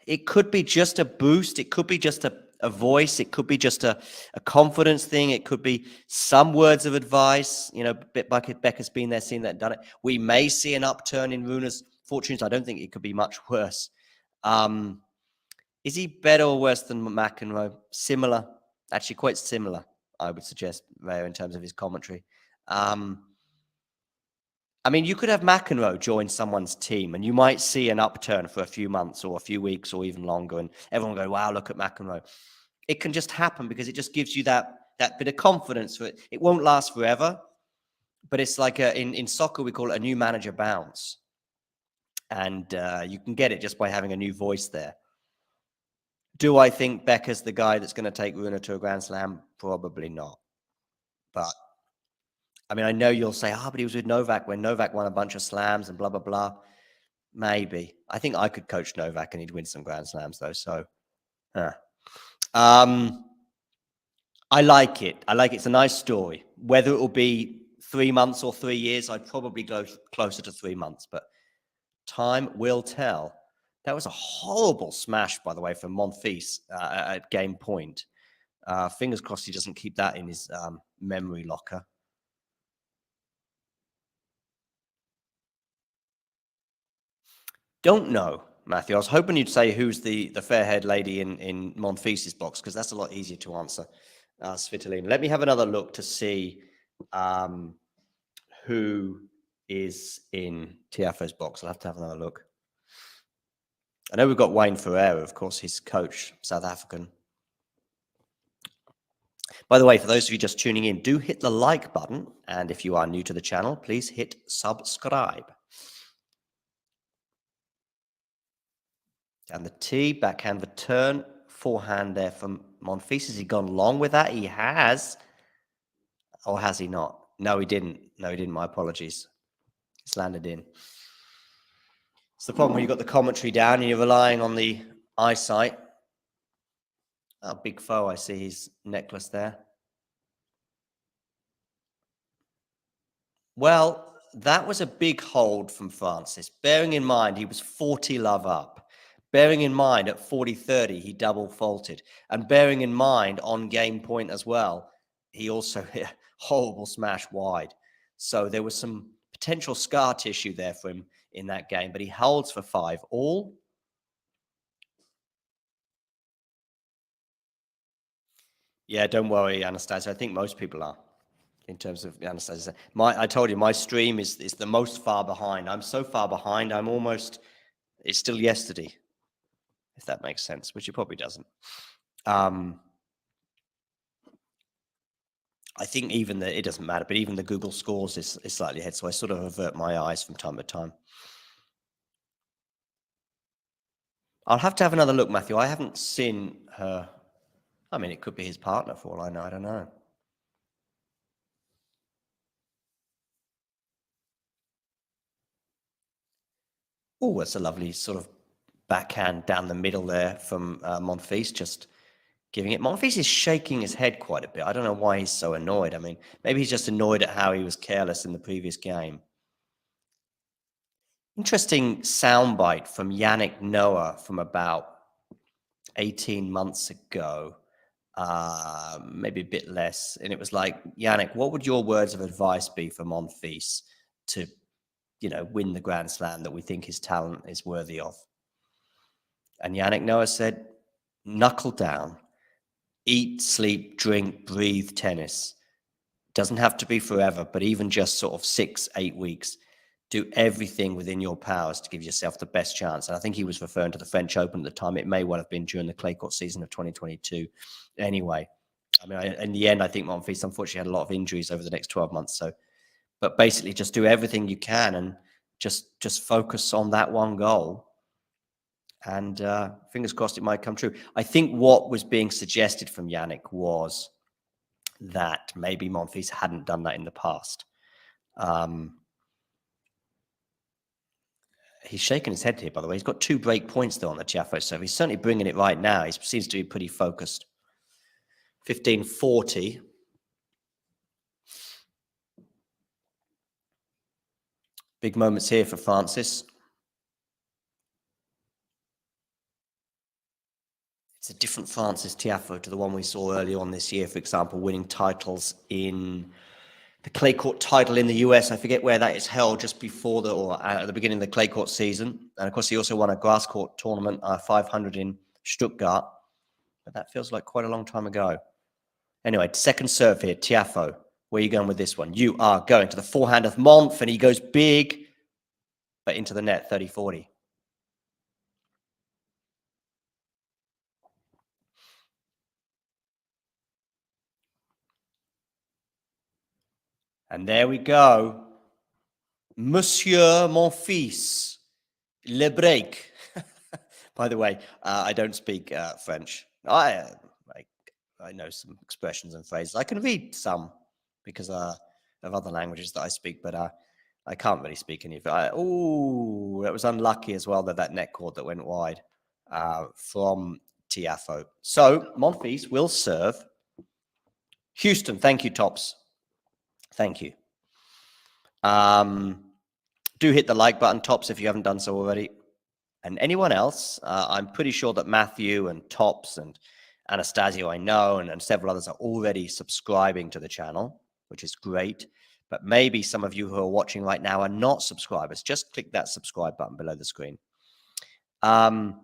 It could be just a boost. It could be just a voice. It could be just a confidence thing. It could be some words of advice. Becker's been there, seen that, and done it. We may see an upturn in Runa's fortunes. I don't think it could be much worse. Is he better or worse than McEnroe? Similar. Actually, quite similar, I would suggest, there in terms of his commentary. I mean, you could have McEnroe join someone's team and you might see an upturn for a few months or a few weeks or even longer. And everyone go, wow, look at McEnroe. It can just happen because it just gives you that bit of confidence. It won't last forever, but it's like in soccer, we call it a new manager bounce. And you can get it just by having a new voice there. Do I think Becker's the guy that's going to take Runa to a Grand Slam? Probably not. But I mean, I know you'll say, but he was with Novak when Novak won a bunch of slams and blah, blah, blah. Maybe. I think I could coach Novak and he'd win some Grand Slams, though. So, I like it. It's a nice story. Whether it will be 3 months or 3 years, I'd probably go closer to 3 months. But time will tell. That was a horrible smash, by the way, from Monfils at game point. Fingers crossed he doesn't keep that in his memory locker. Don't know, Matthew. I was hoping you'd say who's the fair-haired lady in Monfils' box, because that's a lot easier to answer. Svitolina. Let me have another look to see who is in Tiafoe's box. I'll have to have another look. I know we've got Wayne Ferreira, of course, his coach, South African. By the way, for those of you just tuning in, do hit the like button. And if you are new to the channel, please hit subscribe. And the tee, backhand return, forehand there from Monfils. Has he gone long with that? He has. Or has he not? No, he didn't. My apologies. It's landed in. It's the problem when you've got the commentary down and you're relying on the eyesight. Big foe, I see his necklace there. Well, that was a big hold from Francis. Bearing in mind, he was 40 love up. Bearing in mind, at 40-30, he double faulted. And bearing in mind, on game point as well, he also hit a horrible smash wide. So there was some potential scar tissue there for him in that game. But he holds for 5 all. Yeah, don't worry, Anastasia. I think most people are. In terms of Anastasia, I told you my stream is the most far behind. I'm so far behind. It's still yesterday, if that makes sense, which it probably doesn't. I think even it doesn't matter, but even the Google scores is slightly ahead. So I sort of avert my eyes from time to time. I'll have to have another look, Matthew. I haven't seen her. I mean, it could be his partner for all I know. I don't know. Oh, that's a lovely sort of backhand down the middle there from Monfils, just giving it. Monfils is shaking his head quite a bit. I don't know why he's so annoyed. I mean, maybe he's just annoyed at how he was careless in the previous game. Interesting soundbite from Yannick Noah from about 18 months ago, maybe a bit less. And it was like, Yannick, what would your words of advice be for Monfils to, win the Grand Slam that we think his talent is worthy of? And Yannick Noah said, knuckle down, eat, sleep, drink, breathe tennis. Doesn't have to be forever, but even just sort of 6-8 weeks, do everything within your powers to give yourself the best chance. And I think he was referring to the French Open at the time. It may well have been during the clay court season of 2022. Anyway, I mean, in the end, I think Monfils unfortunately had a lot of injuries over the next 12 months. So, but basically just do everything you can and just focus on that one goal. And fingers crossed it might come true. I think what was being suggested from Yannick was that maybe Monfils hadn't done that in the past. He's shaking his head here, by the way. He's got 2 break points, though, on the Tiafoe serve. He's certainly bringing it right now. He seems to be pretty focused. 15-40. Big moments here for Francis. It's a different Francis Tiafoe to the one we saw earlier on this year, for example, winning titles in the clay court title in the US. I forget where that is held, just before or at the beginning of the clay court season. And of course, he also won a grass court tournament, 500 in Stuttgart. But that feels like quite a long time ago. Anyway, second serve here, Tiafoe. Where are you going with this one? You are going to the forehand of Monf, and he goes big, but into the net, 30-40. And there we go. Monsieur Monfils, le break. By the way, I don't speak French. I know some expressions and phrases. I can read some because of other languages that I speak, but I can't really speak any of it. Oh, that was unlucky as well, that net cord that went wide from Tiafoe. So Monfils will serve. Houston, thank you, Tops. Thank you. Do hit the like button, Tops, if you haven't done so already. And anyone else, I'm pretty sure that Matthew and Tops and Anastasio, I know, and several others are already subscribing to the channel, which is great. But maybe some of you who are watching right now are not subscribers. Just click that subscribe button below the screen. Yeah,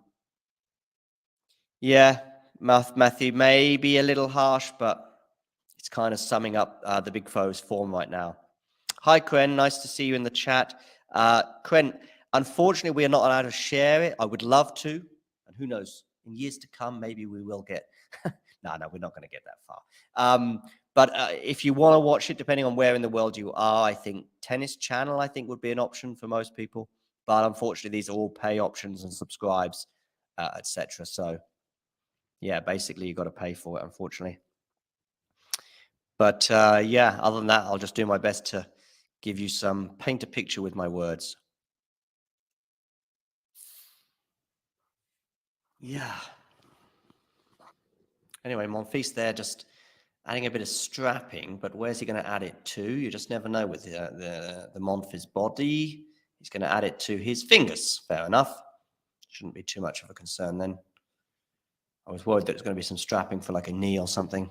Matthew, maybe a little harsh, but it's kind of summing up the Big Foe's form right now. Hi, Quen. Nice to see you in the chat. Quen, unfortunately, we are not allowed to share it. I would love to. And who knows, in years to come, maybe we will get... No, we're not going to get that far. But if you want to watch it, depending on where in the world you are, I think Tennis Channel, I think, would be an option for most people. But unfortunately, these are all pay options and subscribes, etc. So, yeah, basically, you've got to pay for it, unfortunately. But, yeah, other than that, I'll just do my best to give you paint a picture with my words. Yeah. Anyway, Monfils there just adding a bit of strapping, but where's he going to add it to? You just never know with the Monfils body. He's going to add it to his fingers. Fair enough. Shouldn't be too much of a concern then. I was worried that there's going to be some strapping for like a knee or something.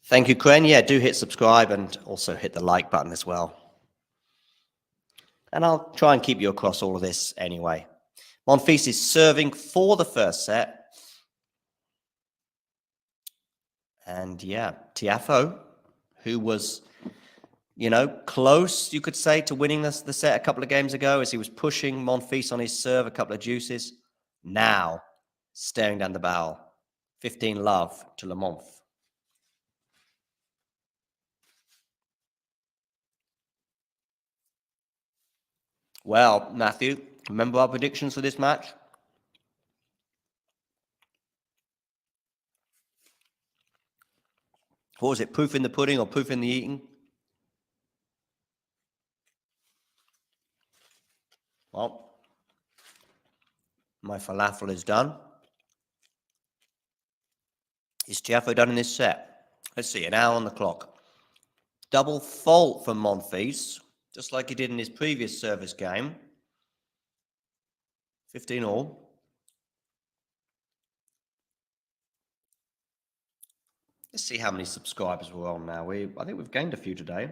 Thank you, Quen. Yeah, do hit subscribe and also hit the like button as well. And I'll try and keep you across all of this anyway. Monfils is serving for the first set. And yeah, Tiafoe, who was, close, you could say, to winning the set a couple of games ago as he was pushing Monfils on his serve, a couple of juices. Now, staring down the barrel. 15 love to Le Monf. Well, Matthew, remember our predictions for this match? What was it? Proof in the pudding or proof in the eating? Well, my falafel is done. Is Tiafoe done in this set? Let's see, an hour on the clock. Double fault from Monfils, just like he did in his previous service game. 15 all. Let's see how many subscribers we're on now. I think we've gained a few today.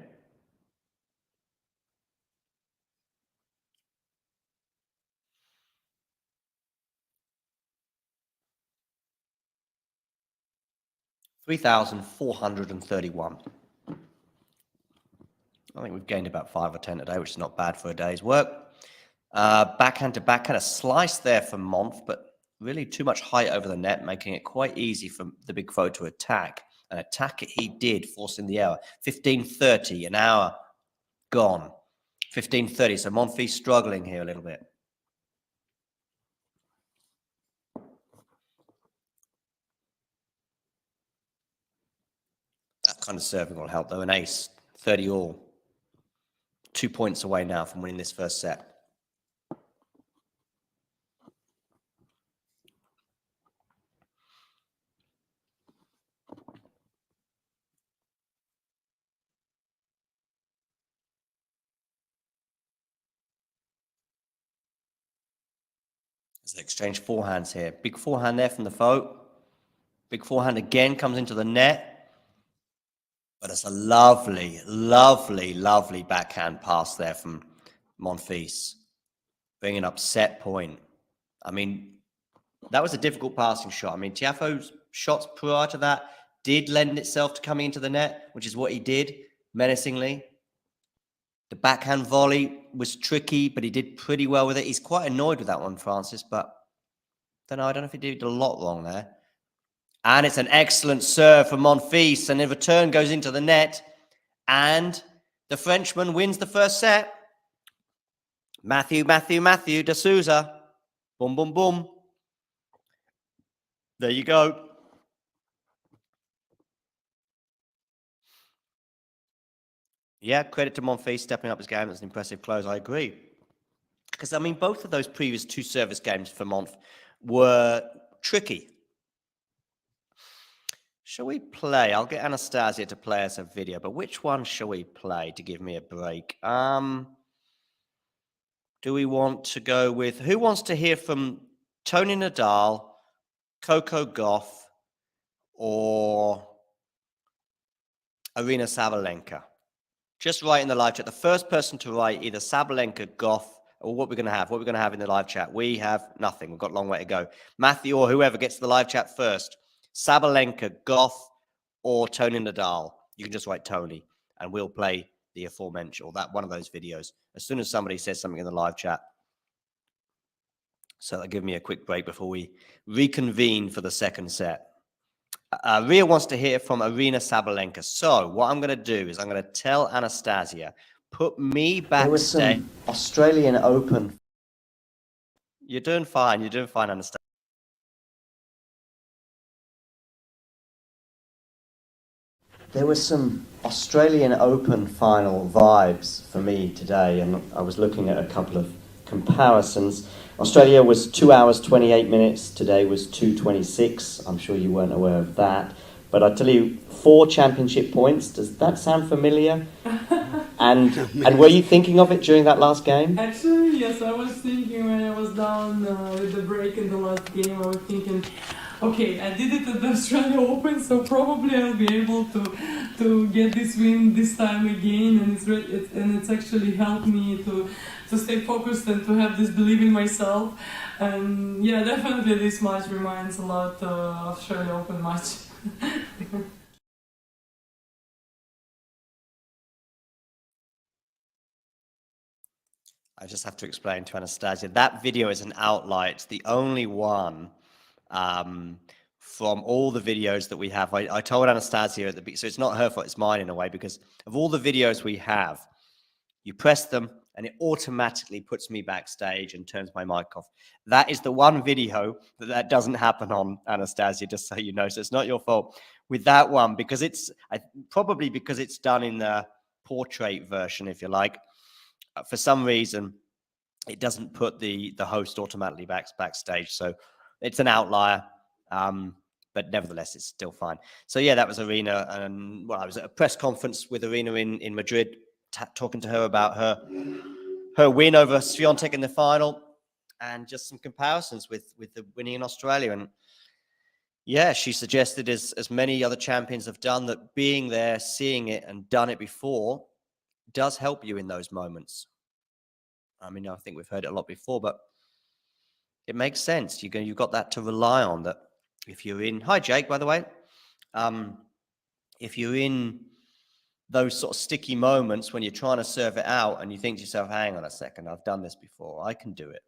$3,431. I think we've gained about 5 or 10 today, which is not bad for a day's work. Backhand to backhand, a slice there from Monf, but really too much height over the net, making it quite easy for the big foe to attack. And attack it he did, forcing the error. 15:30, an hour gone. 15:30, so Monfils struggling here a little bit. That kind of serving will help, though. An ace, 30 all. 2 points away now from winning this first set. As they exchange forehands here. Big forehand there from the foe. Big forehand again comes into the net. But it's a lovely, lovely, lovely backhand pass there from Monfils. Bringing up set point. I mean, that was a difficult passing shot. I mean, Tiafoe's shots prior to that did lend itself to coming into the net, which is what he did, menacingly. The backhand volley was tricky, but he did pretty well with it. He's quite annoyed with that one, Francis, but I don't know if he did a lot wrong there. And it's an excellent serve from Monfils, and the return goes into the net, and the Frenchman wins the first set. Matthew de Souza. Boom, boom, boom. There you go. Yeah, credit to Monfils stepping up his game. That's an impressive close. I agree. Because, I mean, both of those previous two service games for Monf were tricky. Shall we play? I'll get Anastasia to play us a video, but which one shall we play to give me a break? Do we want to go with... Who wants to hear from Tony Nadal, Coco Gauff, or Arina Sabalenka? Just write in the live chat. The first person to write either Sabalenka, Gauff, or what we're going to have. What we're going to have in the live chat. We have nothing. We've got a long way to go. Matthew or whoever gets to the live chat first. Sabalenka, Gauff, or Tony Nadal. You can just write Tony, and we'll play the aforementioned, or that one of those videos, as soon as somebody says something in the live chat. So that'll give me a quick break before we reconvene for the second set. Ria wants to hear from Arina Sabalenka. So what I'm going to do is I'm going to tell Anastasia, put me backstage. There was some Australian Open. You're doing fine. You're doing fine, Anastasia. There was some Australian Open final vibes for me today, and I was looking at a couple of comparisons. Australia was 2 hours, 28 minutes. Today was 2:26. I'm sure you weren't aware of that. But I tell you, 4 championship points. Does that sound familiar? And were you thinking of it during that last game? Actually, yes, I was thinking when I was down with the break in the last game, I was thinking, okay, I did it at the Australia Open, so probably I'll be able to get this win this time again, and it's actually helped me to stay focused and to have this belief in myself. And yeah, definitely this match reminds a lot of Australia Open match. I just have to explain to Anastasia, that video is an outlier. It's the only one from all the videos that we have. I told Anastasia at the beginning, so it's not her fault, it's mine in a way, because of all the videos we have, you press them and it automatically puts me backstage and turns my mic off. That is the one video that doesn't happen on, Anastasia, just so you know. So it's not your fault with that one, because it's probably because it's done in the portrait version, if you like. For some reason, it doesn't put the host automatically backstage. So it's an outlier. But nevertheless, it's still fine. So yeah, that was Arena, and well, I was at a press conference with Arena in Madrid, talking to her about her win over Swiatek in the final, and just some comparisons with the winning in Australia. And yeah, she suggested, as many other champions have done, that being there, seeing it, and done it before does help you in those moments. I mean, I think we've heard it a lot before, but it makes sense. You've got that to rely on. That if you're in, hi Jake, by the way, if you're in those sort of sticky moments when you're trying to serve it out and you think to yourself, hang on a second, I've done this before, I can do it.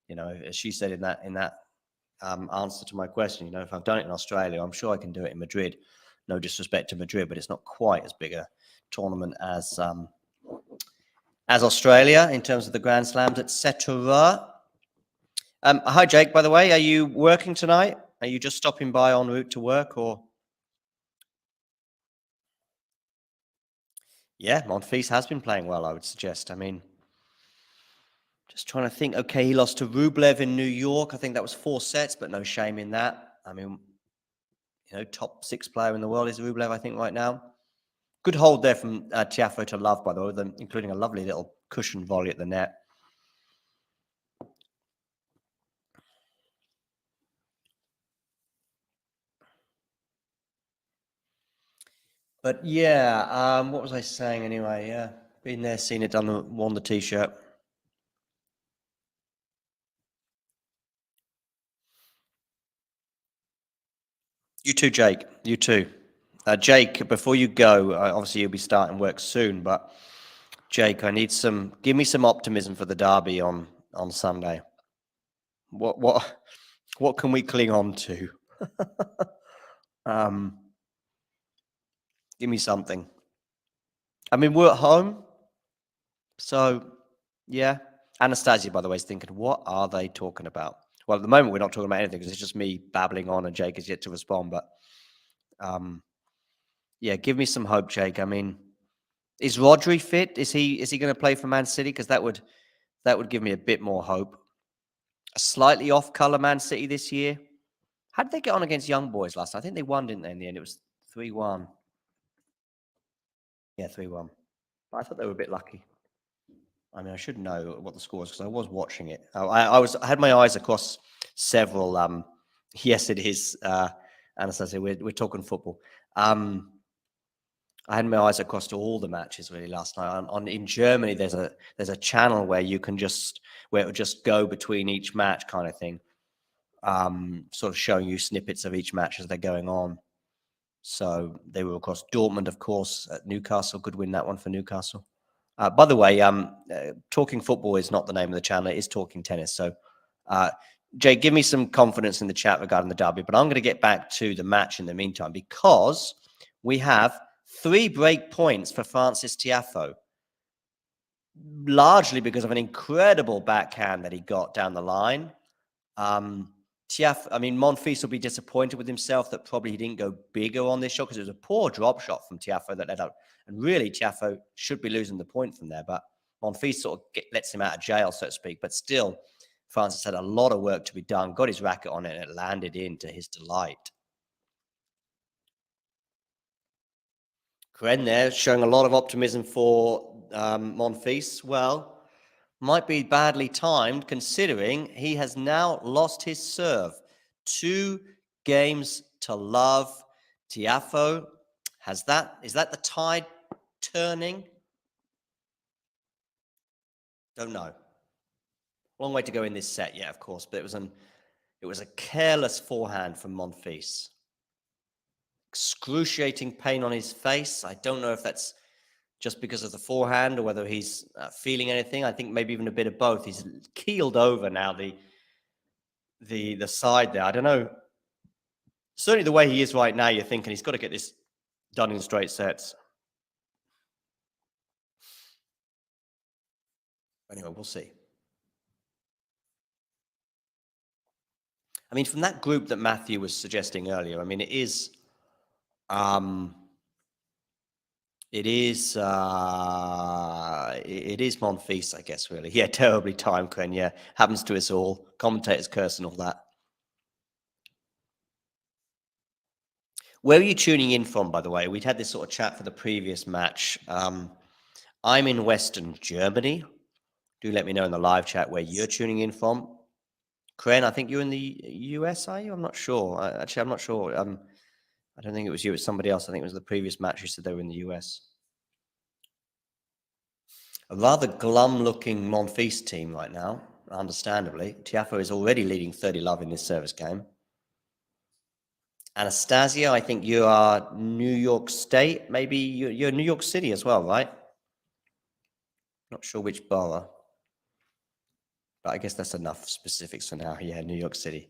You know, as she said in that answer to my question, you know, if I've done it in Australia, I'm sure I can do it in Madrid. No disrespect to Madrid, but it's not quite as big a tournament as Australia in terms of the Grand Slams, etc. Hi, Jake, by the way. Are you working tonight? Are you just stopping by en route to work, or? Yeah, Monfils has been playing well, I would suggest. I mean, just trying to think. Okay, he lost to Rublev in New York. I think that was 4 sets, but no shame in that. I mean, you know, top 6 player in the world is Rublev, I think, right now. Good hold there from Tiafoe to love, by the way, including a lovely little cushion volley at the net. But yeah, what was I saying anyway? Yeah, been there, seen it, done, worn the t-shirt. You too, Jake. You too. Jake, before you go, obviously you'll be starting work soon, but Jake, give me some optimism for the derby on Sunday. What can we cling on to? Give me something. I mean, we're at home, so yeah. Anastasia, by the way, is thinking, what are they talking about? Well, at the moment, we're not talking about anything because it's just me babbling on, and Jake is yet to respond. But yeah, give me some hope, Jake. I mean, is Rodri fit? Is he going to play for Man City? Because that would give me a bit more hope. A slightly off-color Man City this year. How did they get on against Young Boys last night? I think they won, didn't they, in the end? It was 3-1. Yeah, 3-1. But I thought they were a bit lucky. I mean, I should know what the score was because I was watching it. I had my eyes across several. Yes, it is. Anastasia, we're talking football. I had my eyes across to all the matches really last night. In Germany, there's a channel where you can where it will just go between each match, kind of thing. Sort of showing you snippets of each match as they're going on. So they were across Dortmund, of course, at Newcastle. Good win, that one for Newcastle. By the way, Talking Football is not the name of the channel. It is Talking Tennis. So, Jay, give me some confidence in the chat regarding the derby. But I'm going to get back to the match in the meantime, because we have 3 break points for Francis Tiafoe, largely because of an incredible backhand that he got down the line. Monfils will be disappointed with himself that probably he didn't go bigger on this shot, because it was a poor drop shot from Tiafoe that led up. And really, Tiafoe should be losing the point from there, but Monfils sort of lets him out of jail, so to speak. But still, Francis had a lot of work to be done, got his racket on it, and it landed in to his delight. Kren there showing a lot of optimism for Monfils. Well, might be badly timed, considering he has now lost his serve. 2 games to love. Tiafoe is that the tide turning? Don't know. Long way to go in this set, yeah, of course, but it was a careless forehand from Monfils. Excruciating pain on his face. I don't know if that's just because of the forehand or whether he's feeling anything. I think maybe even a bit of both. He's keeled over now the side there. I don't know. Certainly the way he is right now, you're thinking he's got to get this done in straight sets. Anyway, we'll see. I mean, from that group that Matthew was suggesting earlier, I mean, it is Monfils, I guess, really. Yeah, terribly timed, Kren. Yeah, happens to us all. Commentators curse and all that. Where are you tuning in from, by the way? We'd had this sort of chat for the previous match. I'm in Western Germany. Do let me know in the live chat where you're tuning in from. Kren, I think you're in the US, are you? I'm not sure. Actually, I'm not sure. I don't think it was you. It was somebody else. I think it was the previous match who said they were in the US. A rather glum-looking Monfils team right now, understandably. Tiafoe is already leading 30-love in this service game. Anastasia, I think you are New York State. Maybe you're New York City as well, right? Not sure which borough. But I guess that's enough specifics for now. Yeah, New York City.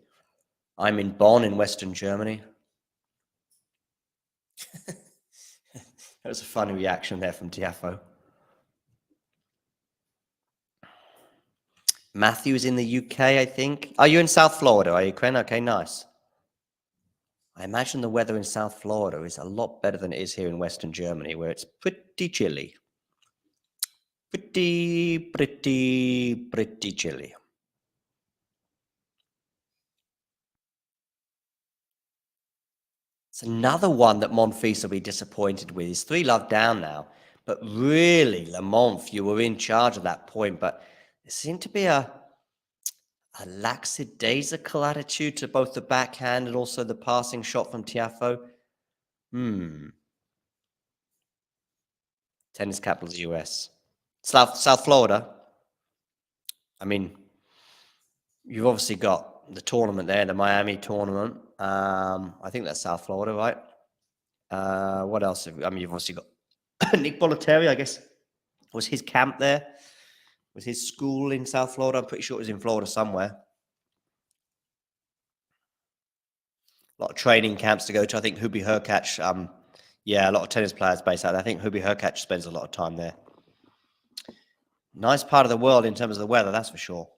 I'm in Bonn in Western Germany. That was a funny reaction there from Tiafoe. Matthew's in the UK, I think. Are you in South Florida? Are you, Kren? Okay, nice. I imagine the weather in South Florida is a lot better than it is here in Western Germany, where it's pretty chilly. Pretty chilly. It's another one that Monfils will be disappointed with. He's 3-love down now. But really, Le Monf, you were in charge at that point. But there seemed to be a lackadaisical attitude to both the backhand and also the passing shot from Tiafoe. Tennis capitals US. South Florida. I mean, you've obviously got the tournament there, the Miami tournament. I think that's South Florida, right? What else? I mean, you've obviously got Nick Bollettieri, I guess. Was his camp there? Was his school in South Florida? I'm pretty sure it was in Florida somewhere. A lot of training camps to go to. I think Hubie Hurkacz, yeah, a lot of tennis players based out there. I think Hubie Hurkacz spends a lot of time there. Nice part of the world in terms of the weather, that's for sure.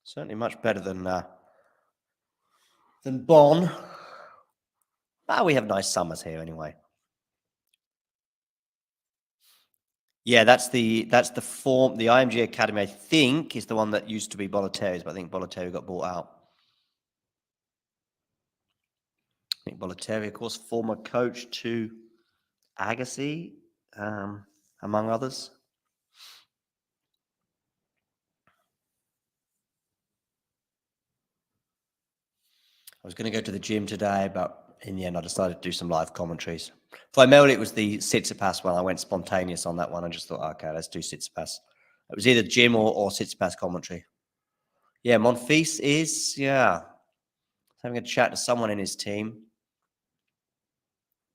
Certainly much better than Bonn. We have nice summers here anyway. Yeah, that's the form. The IMG Academy, I think, is the one that used to be Bollettieri's, but I think Bollettieri got bought out. I think Bollettieri, of course, former coach to Agassi, among others. I was going to go to the gym today, but in the end, I decided to do some live commentaries. Primarily, it was the Tsitsipas one. I went spontaneous on that one. I just thought, okay, let's do Tsitsipas. It was either gym or Tsitsipas commentary. Yeah, Monfils is, having a chat to someone in his team.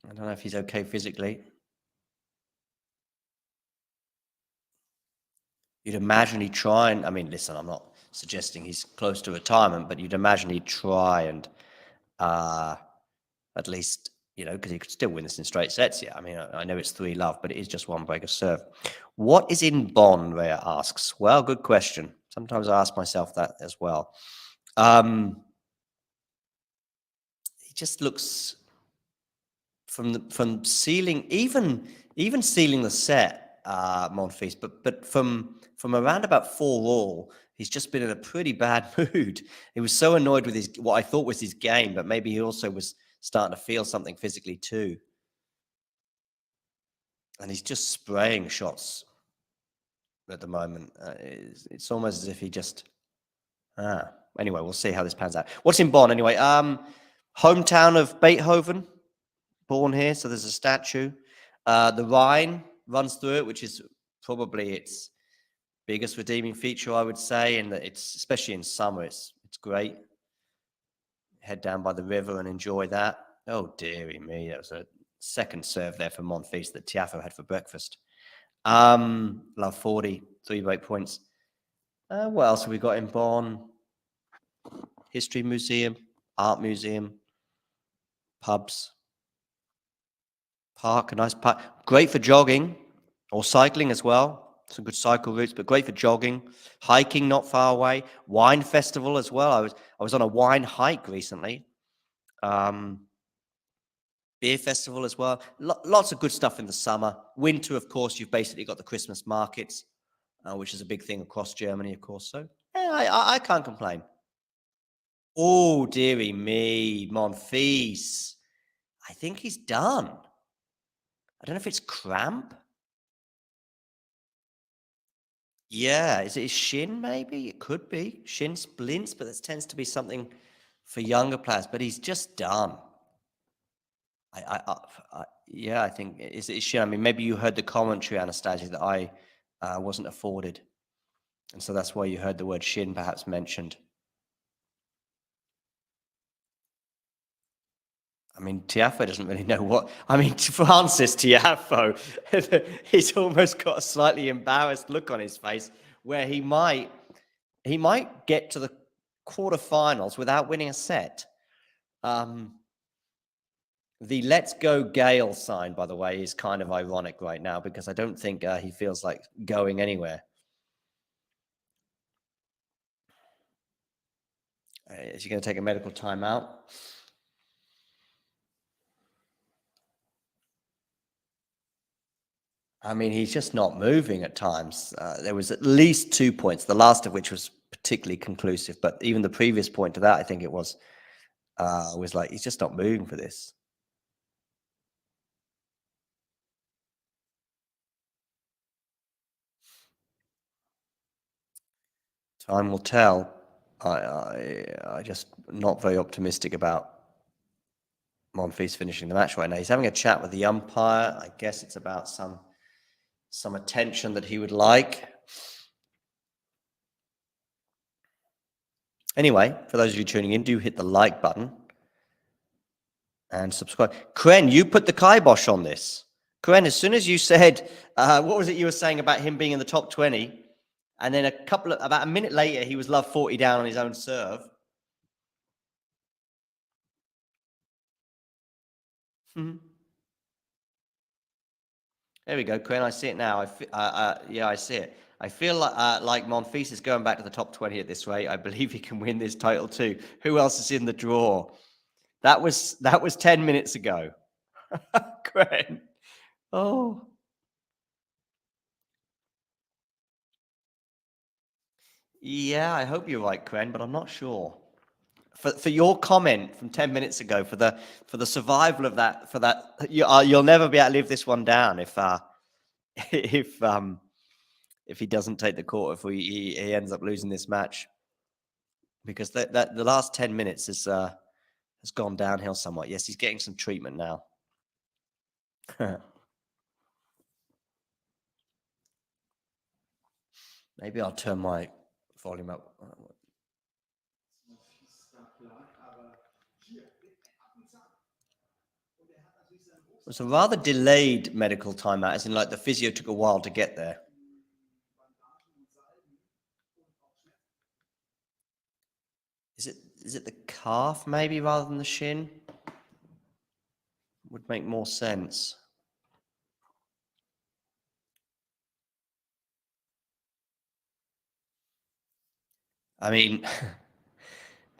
I don't know if he's okay physically. You'd imagine he'd try and, I mean, listen, I'm not suggesting he's close to retirement, but you'd imagine he'd try and at least, because he could still win this in straight sets. Yeah, I mean, I know it's 3-love, but it is just one break of serve. What is in Bonn, Rhea asks? Well, good question. Sometimes I ask myself that as well. He just looks from sealing, even sealing the set, Monfils, but from around about 4-all, he's just been in a pretty bad mood. He was so annoyed with what I thought was his game, but maybe he also was starting to feel something physically too. And he's just spraying shots at the moment. It's almost as if he just... Anyway, we'll see how this pans out. What's in Bonn anyway? Hometown of Beethoven, born here, so there's a statue. The Rhine runs through it, which is probably its biggest redeeming feature, I would say, and it's especially in summer, it's great. Head down by the river and enjoy that. Oh, dearie me, that was a second serve there for Monfils that Tiafoe had for breakfast. Love 40, 3 break points. What else have we got in Bonn? History Museum, Art Museum, pubs, park, a nice park. Great for jogging or cycling as well. Some good cycle routes, but great for jogging, hiking not far away, wine festival as well. I was on a wine hike recently. Beer festival as well. Lots of good stuff in the summer. Winter, of course, you've basically got the Christmas markets, which is a big thing across Germany, of course. So yeah, I can't complain. Oh, dearie me, Monfils. I think he's done. I don't know if it's cramp. Yeah, is it his shin maybe? It could be. Shin splints, but that tends to be something for younger players. But he's just done. Yeah, I think it's shin. I mean, maybe you heard the commentary, Anastasia, that I wasn't afforded. And so that's why you heard the word shin perhaps mentioned. I mean, Tiafoe doesn't really know what. I mean, Francis Tiafoe, he's almost got a slightly embarrassed look on his face, where he might get to the quarterfinals without winning a set. The "Let's Go Gael" sign, by the way, is kind of ironic right now because I don't think he feels like going anywhere. Is he going to take a medical timeout? I mean, he's just not moving at times. There was at least 2 points, the last of which was particularly conclusive. But even the previous point to that, I think it was like he's just not moving for this. Time will tell. I just not very optimistic about Monfils finishing the match right now. He's having a chat with the umpire. I guess it's about some attention that he would like. Anyway, for those of you tuning in, do hit the like button and subscribe. Kren, you put the kibosh on this. Kren, as soon as you said, what was it you were saying about him being in the top 20? And then about a minute later, he was love 40 down on his own serve. There we go, Quinn. I see it now. Yeah, I see it. I feel like Monfils is going back to the top 20 at this rate. I believe he can win this title too. Who else is in the draw? That was 10 minutes ago. Quinn. Oh. Yeah, I hope you're right, Quinn, but I'm not sure. For your comment from 10 minutes ago, for the survival of that, you'll never be able to live this one down if he doesn't take the court, if he ends up losing this match, because the last 10 minutes has gone downhill somewhat. Yes, he's getting some treatment now. Maybe I'll turn my volume up. It was a rather delayed medical timeout, as in like the physio took a while to get there. Is it the calf maybe rather than the shin? Would make more sense. I mean,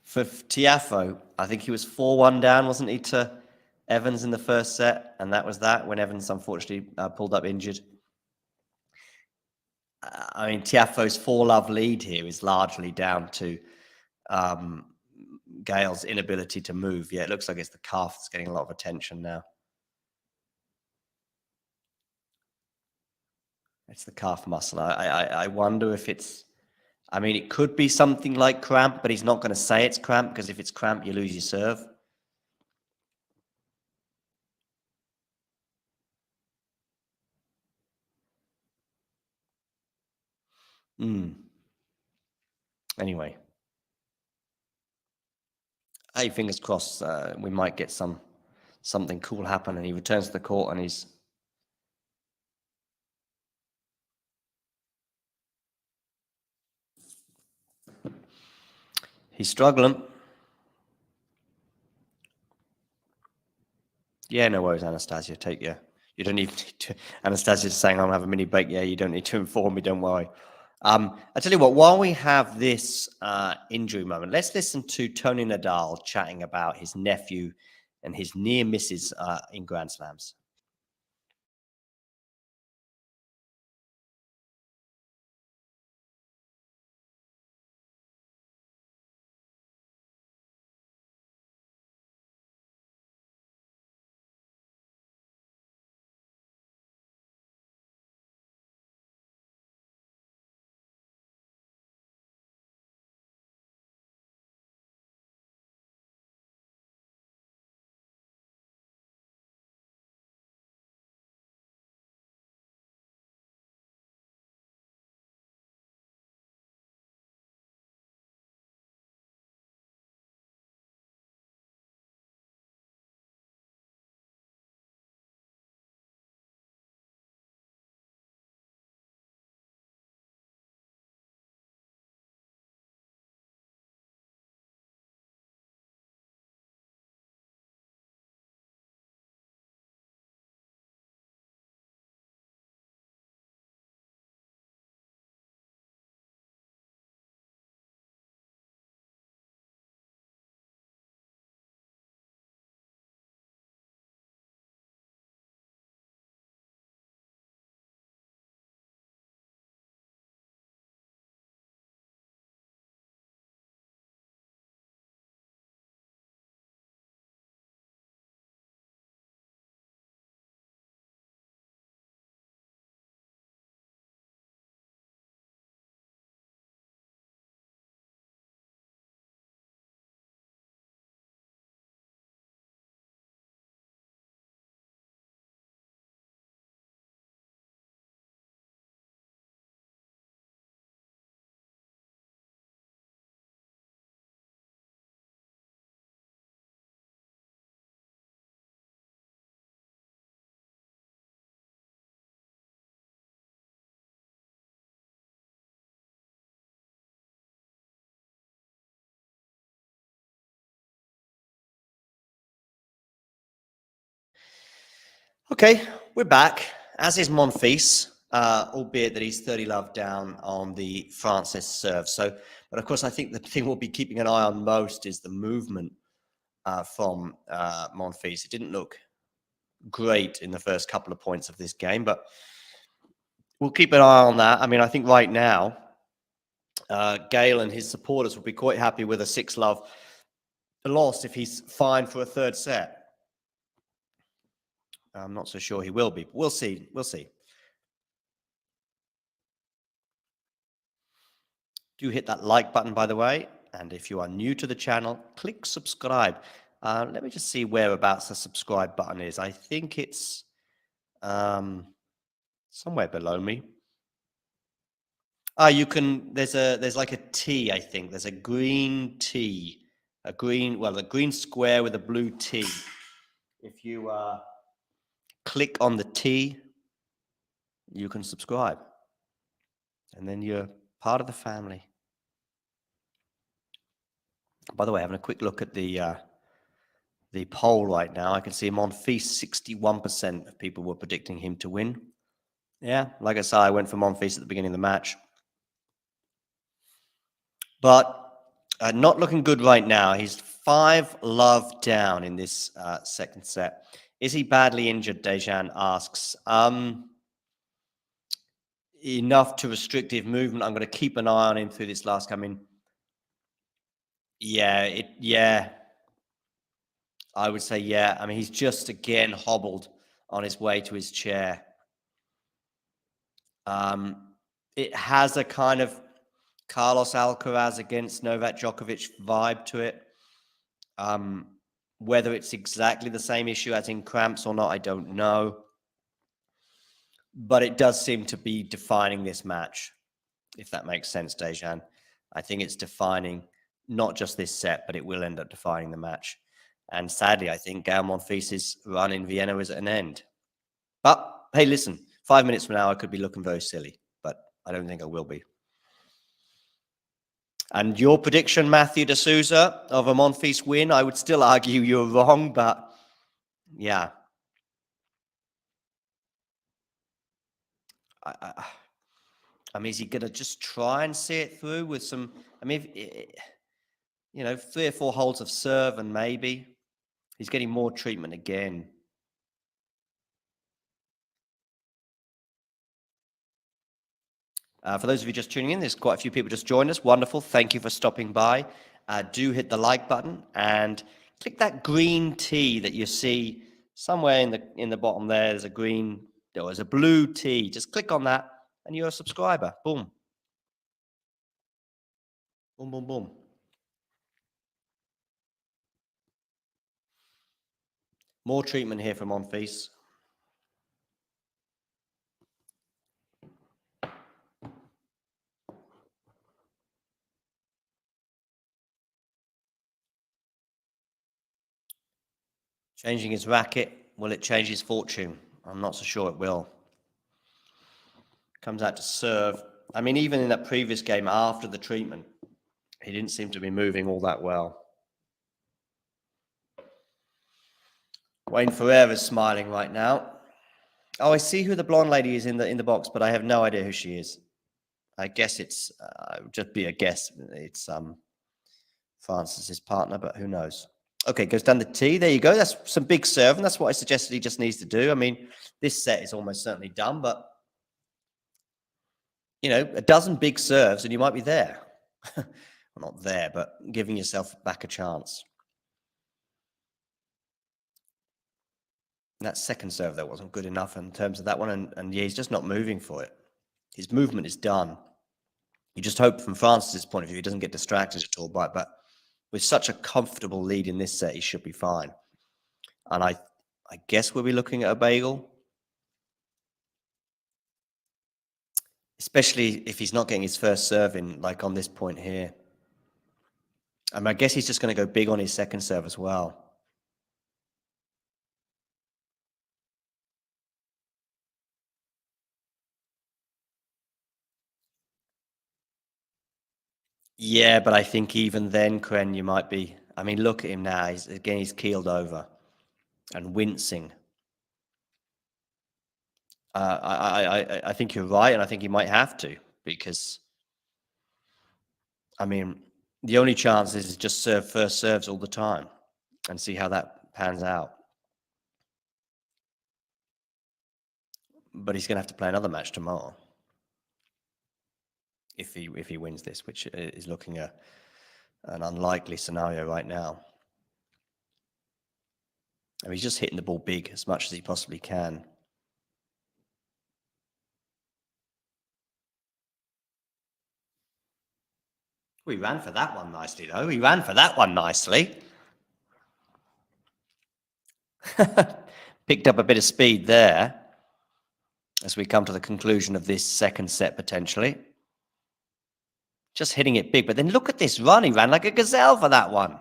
for Tiafoe, I think he was 4-1 down, wasn't he, to Evans in the first set? And that was that when Evans unfortunately pulled up injured. I mean, Tiafoe's 4-love lead here is largely down to Gael's inability to move. Yeah, it looks like it's the calf that's getting a lot of attention now. It's the calf muscle. I wonder if it's... I mean, it could be something like cramp, but he's not going to say it's cramp, because if it's cramp, you lose your serve. Anyway. Hey, fingers crossed, we might get something cool happen, and he returns to the court and he's struggling. Yeah, no worries, Anastasia. Take your You don't need to. Anastasia's saying I'm having a mini break. Yeah, you don't need to inform me. Don't worry. I tell you what. While we have this injury moment, let's listen to Tony Nadal chatting about his nephew and his near misses in Grand Slams. Okay, we're back. As is Monfils, albeit that he's 30 love down on the Francis serve. So, but of course, I think the thing we'll be keeping an eye on most is the movement from Monfils. It didn't look great in the first couple of points of this game, but we'll keep an eye on that. I mean, I think right now, Gael and his supporters will be quite happy with a 6-love loss if he's fine for a third set. I'm not so sure he will be, but we'll see. We'll see. Do hit that like button, by the way. And if you are new to the channel, click subscribe. Let me just see whereabouts the subscribe button is. I think it's somewhere below me. You can, there's like a T, I think. There's a green T. A green square with a blue T. If you click on the T, you can subscribe. And then you're part of the family. By the way, having a quick look at the poll right now, I can see Monfils, 61% of people were predicting him to win. Yeah, like I said, I went for Monfils at the beginning of the match. But not looking good right now. He's 5-love down in this second set. Is he badly injured, Dejan asks. Enough to restrictive movement. I'm going to keep an eye on him through this last coming. Yeah, I would say, yeah. I mean, he's just again hobbled on his way to his chair. It has a kind of Carlos Alcaraz against Novak Djokovic vibe to it. Whether it's exactly the same issue as in cramps or not, I don't know. But it does seem to be defining this match, if that makes sense, Dejan. I think it's defining not just this set, but it will end up defining the match. And sadly, I think Gael Monfils' run in Vienna is at an end. But hey, listen, 5 minutes from now, I could be looking very silly, but I don't think I will be. And your prediction, Matthew de Souza, of a Monfils win, I would still argue you're wrong, but yeah. I mean, is he going to just try and see it through with some? I mean, you know, 3 or 4 holes of serve and maybe he's getting more treatment again. For those of you just tuning in, there's quite a few people just joined us. Wonderful. Thank you for stopping by. Do hit the like button and click that green T that you see somewhere in the bottom there. There's a green, there's a blue T. Just click on that and you're a subscriber. Boom. Boom, boom, boom. More treatment here from Monfils. Changing his racket. Will it change his fortune? I'm not so sure it will. Comes out to serve. I mean, even in that previous game after the treatment, he didn't seem to be moving all that well. Wayne Ferreira's smiling right now. Oh, I see who the blonde lady is in the box, but I have no idea who she is. I guess it's just be a guess. It's Francis's partner, but who knows? Okay, goes down the tee. There you go. That's some big serve, and that's what I suggested he just needs to do. I mean, this set is almost certainly done, but you know, a dozen big serves, and you might be there. Well, not there, but giving yourself back a chance. And that second serve, though, wasn't good enough in terms of that one, and yeah, he's just not moving for it. His movement is done. You just hope from Francis's point of view he doesn't get distracted at all, but with such a comfortable lead in this set, he should be fine. And I guess we'll be looking at a bagel. Especially if he's not getting his first serve in, like on this point here. I guess he's just going to go big on his second serve as well. Yeah, but I think even then, Kren, you might be... I mean, look at him now. He's keeled over and wincing. I think you're right, and I think he might have to, because, I mean, the only chance is just serve first serves all the time and see how that pans out. But he's going to have to play another match tomorrow if he wins this, which is looking an unlikely scenario right now. I mean, he's just hitting the ball big as much as he possibly can. We ran for that one nicely, though. He ran for that one nicely. Picked up a bit of speed there as we come to the conclusion of this second set, potentially. Just hitting it big. But then look at this run. He ran like a gazelle for that one.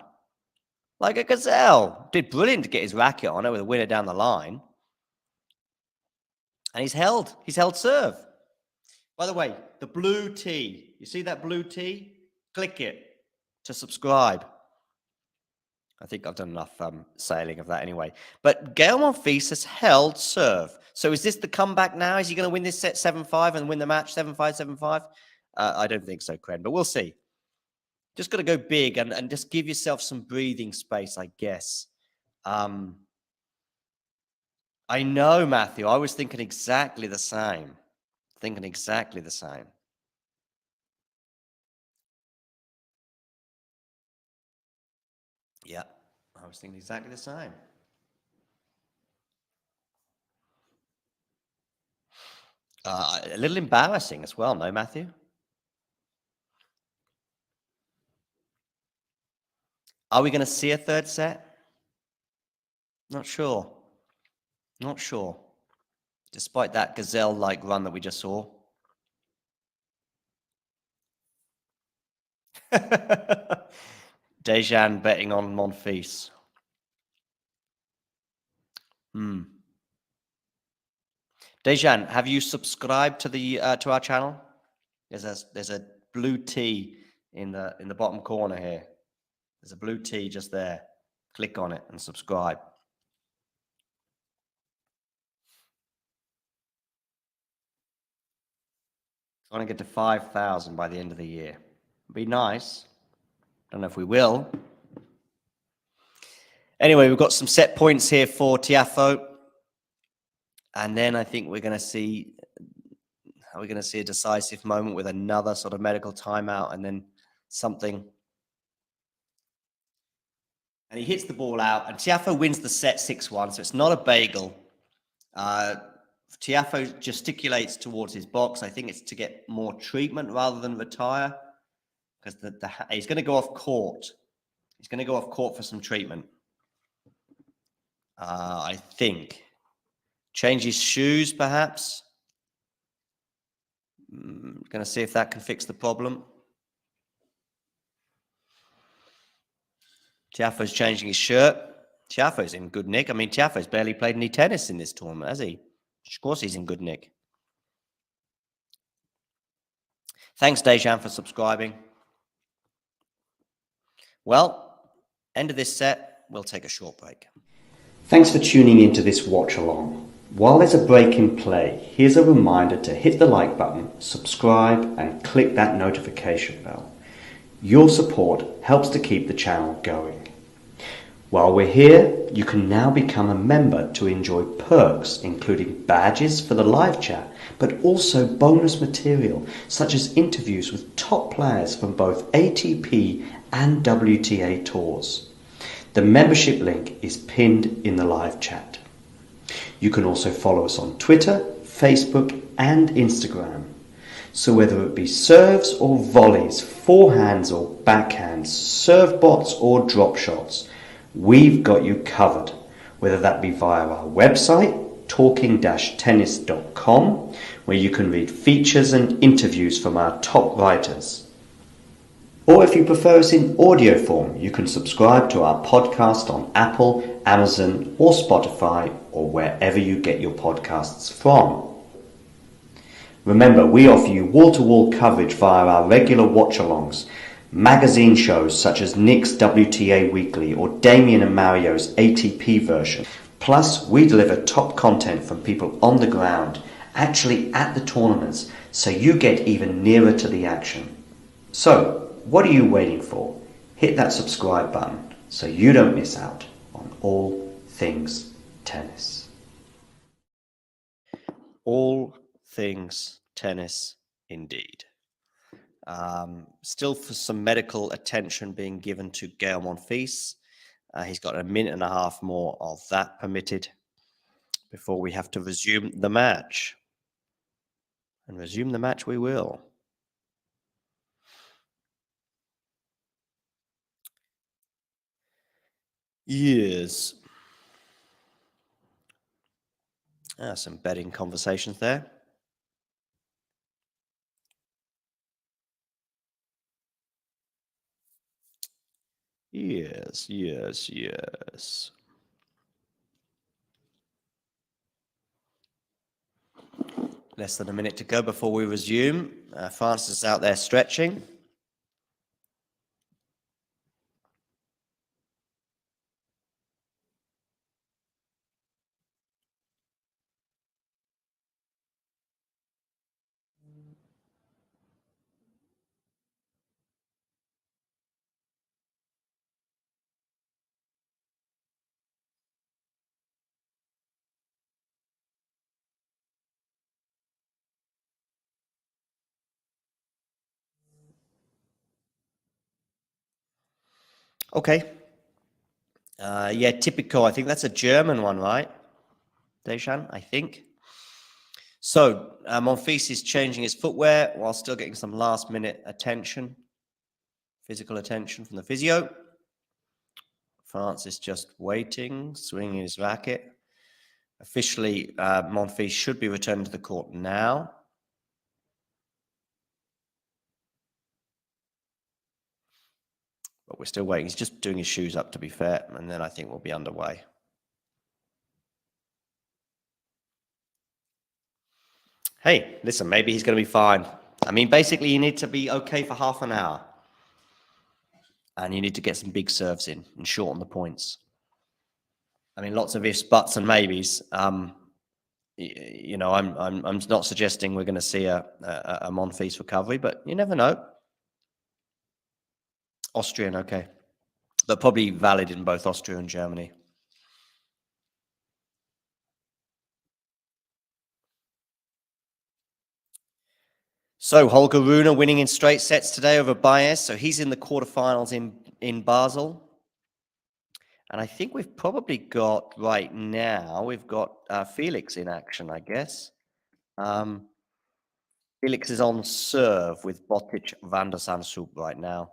Like a gazelle. Did brilliant to get his racket on it with a winner down the line. And he's held serve. By the way, the blue T. You see that blue T? Click it to subscribe. I think I've done enough sailing of that anyway. But Gael Monfils has held serve. So is this the comeback now? Is he going to win this set 7-5 and win the match 7-5, 7-5? I don't think so, Kren, but we'll see. Just got to go big and just give yourself some breathing space, I guess. I know, Matthew. I was thinking exactly the same. Yeah, I was thinking exactly the same. A little embarrassing as well, no, Matthew? Are we going to see a third set? Not sure. Not sure. Despite that gazelle-like run that we just saw. Dejan betting on Monfils. Dejan, have you subscribed to the to our channel? There's a blue T in the bottom corner here. There's a blue T just there. Click on it and subscribe. Trying to get to 5,000 by the end of the year. Be nice. Don't know if we will. Anyway, we've got some set points here for Tiafoe. And then I think we're going to see a decisive moment with another sort of medical timeout and then something. And he hits the ball out, and Tiafoe wins the set 6-1, so it's not a bagel. Tiafoe gesticulates towards his box. I think it's to get more treatment rather than retire, because he's going to go off court. He's going to go off court for some treatment. I think. Change his shoes, perhaps. Going to see if that can fix the problem. Tiafoe's changing his shirt. Tiafoe's in good nick. I mean, Tiafoe's barely played any tennis in this tournament, has he? Of course he's in good nick. Thanks, Dejan, for subscribing. Well, end of this set. We'll take a short break. Thanks for tuning into this watch along. While there's a break in play, here's a reminder to hit the like button, subscribe, and click that notification bell. Your support helps to keep the channel going. While we're here, you can now become a member to enjoy perks including badges for the live chat, but also bonus material such as interviews with top players from both ATP and WTA tours. The membership link is pinned in the live chat. You can also follow us on Twitter, Facebook and Instagram. So whether it be serves or volleys, forehands or backhands, serve bots or drop shots, we've got you covered, whether that be via our website, talking-tennis.com, where you can read features and interviews from our top writers. Or if you prefer us in audio form, you can subscribe to our podcast on Apple, Amazon or Spotify or wherever you get your podcasts from. Remember, we offer you wall-to-wall coverage via our regular watch-alongs, magazine shows such as Nick's WTA Weekly or Damien and Mario's ATP version. Plus, we deliver top content from people on the ground, actually at the tournaments, so you get even nearer to the action. So, what are you waiting for? Hit that subscribe button so you don't miss out on all things tennis. All things tennis, indeed. Still for some medical attention being given to Gael Monfils. He's got a minute and a half more of that permitted before we have to resume the match. And resume the match we will. Yes. Some betting conversations there. Yes. Less than a minute to go before we resume. Francis is out there stretching. Okay. Yeah, typical. I think that's a German one, right? Dejan, I think. So, Monfils is changing his footwear while still getting some last-minute attention, physical attention from the physio. Francis just waiting, swinging his racket. Officially, Monfils should be returning to the court now. But we're still waiting. He's just doing his shoes up, to be fair, and then I think we'll be underway. Hey, listen, maybe he's going to be fine. I mean, basically, you need to be okay for half an hour. And you need to get some big serves in and shorten the points. I mean, lots of ifs, buts, and maybes. You know, I'm not suggesting we're going to see a Monfils recovery, but you never know. Austrian, okay, but probably valid in both Austria and Germany. So Holger Rune winning in straight sets today over Baez. So he's in the quarterfinals in Basel. And I think we've probably got right now, we've got Felix in action, I guess. Felix is on serve with Botic van der Zandschulp right now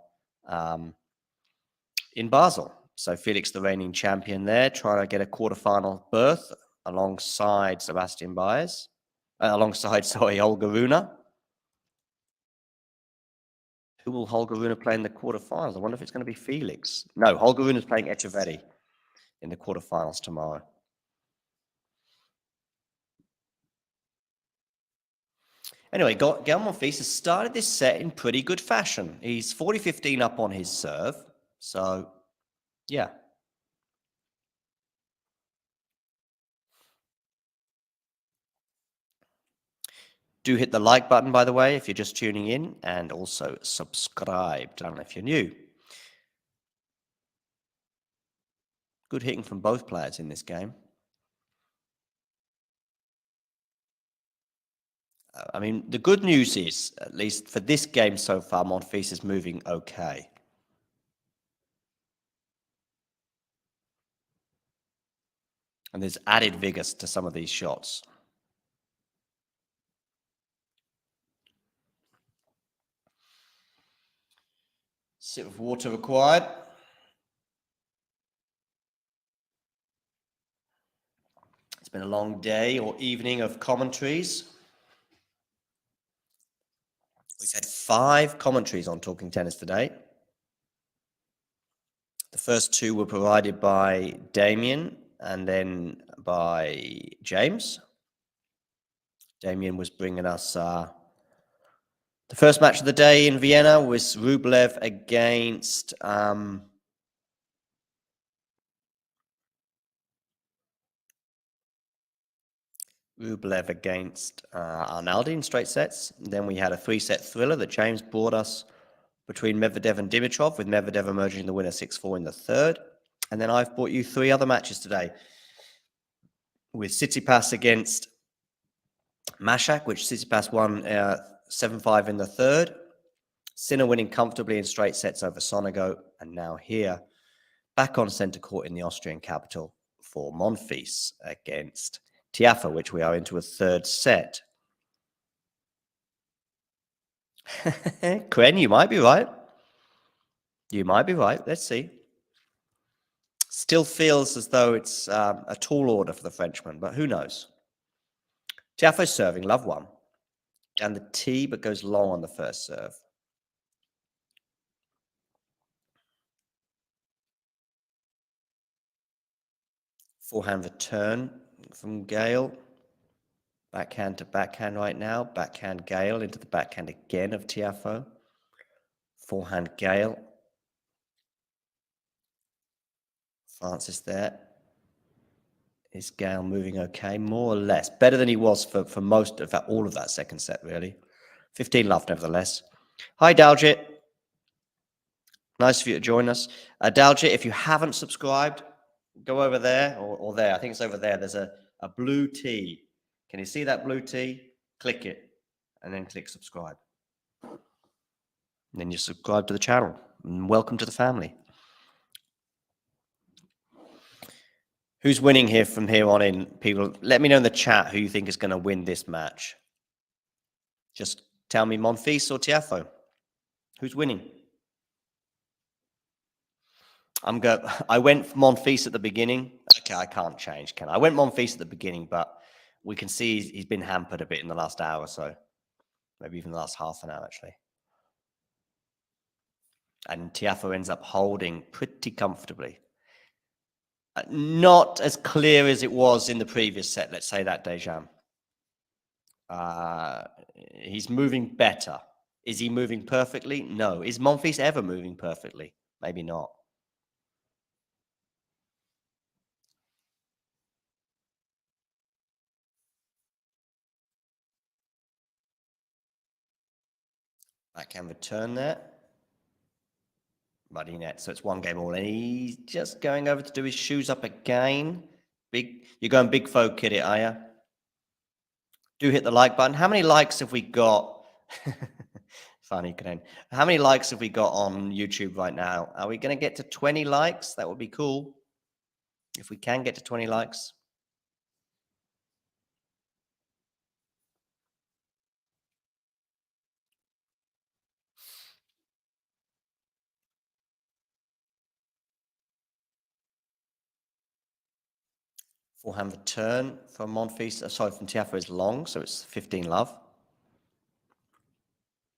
in Basel. So Felix, the reigning champion there, trying to get a quarterfinal berth alongside Sebastian Baez, alongside, sorry, Holger Rune. Who will Holger Rune play in the quarterfinals? I wonder if it's going to be Felix. No, Holger Rune is playing Echeverri in the quarterfinals tomorrow. Anyway, Gael Monfils has started this set in pretty good fashion. He's 40-15 up on his serve. So, yeah. Do hit the like button, by the way, if you're just tuning in, and also subscribe if you're new. Good hitting from both players in this game. I mean, the good news is, at least for this game so far, Monfils is moving okay. And there's added vigor to some of these shots. Sip of water required. It's been a long day or evening of commentaries. We've had 5 commentaries on Talking Tennis today. The first 2 were provided by Damien and then by James. Damien was bringing us the first match of the day in Vienna was Rublev against Arnaldi in straight sets. Then we had a 3-set thriller that James brought us between Medvedev and Dimitrov, with Medvedev emerging the winner 6-4 in the third. And then I've brought you 3 other matches today, with Tsitsipas against Mashak, which Tsitsipas won 7-5 in the third. Sinner winning comfortably in straight sets over Sonego. And now here, back on centre court in the Austrian capital for Monfils against Tiafoe, which we are into a third set. Kren, you might be right. You might be right. Let's see. Still feels as though it's a tall order for the Frenchman, but who knows? Tiafoe serving, love 1. Down the tee, but goes long on the first serve. Forehand return from Gael. Backhand to backhand right now. Backhand Gael into the backhand again of Tiafoe. Forehand Gael. Francis there. Is Gael moving okay? More or less. Better than he was for most of that, all of that second set, really. 15 love, nevertheless. Hi, Daljit. Nice of you to join us. Daljit, if you haven't subscribed, go over there or there. I think it's over there. There's a blue T. Can you see that blue T? Click it and then click subscribe. And then you subscribe to the channel. And welcome to the family. Who's winning here from here on in? People, let me know in the chat who you think is going to win this match. Just tell me Monfils or Tiafoe. Who's winning? I went Monfils at the beginning. Okay, I can't change, can I? I went Monfils at the beginning, but we can see he's been hampered a bit in the last hour or so. Maybe even the last half an hour, actually. And Tiafoe ends up holding pretty comfortably. Not as clear as it was in the previous set, let's say that, Dejan. He's moving better. Is he moving perfectly? No. Is Monfils ever moving perfectly? Maybe not. Backhand return there. Muddy net, so it's 1 game all. And he's just going over to do his shoes up again. You're going big folk kid it, are you? Do hit the like button. How many likes have we got? Funny, Glenn. How many likes have we got on YouTube right now? Are we going to get to 20 likes? That would be cool. If we can get to 20 likes. Forehand return from Monfils. Sorry, from Tiafoe is long, so it's 15 love.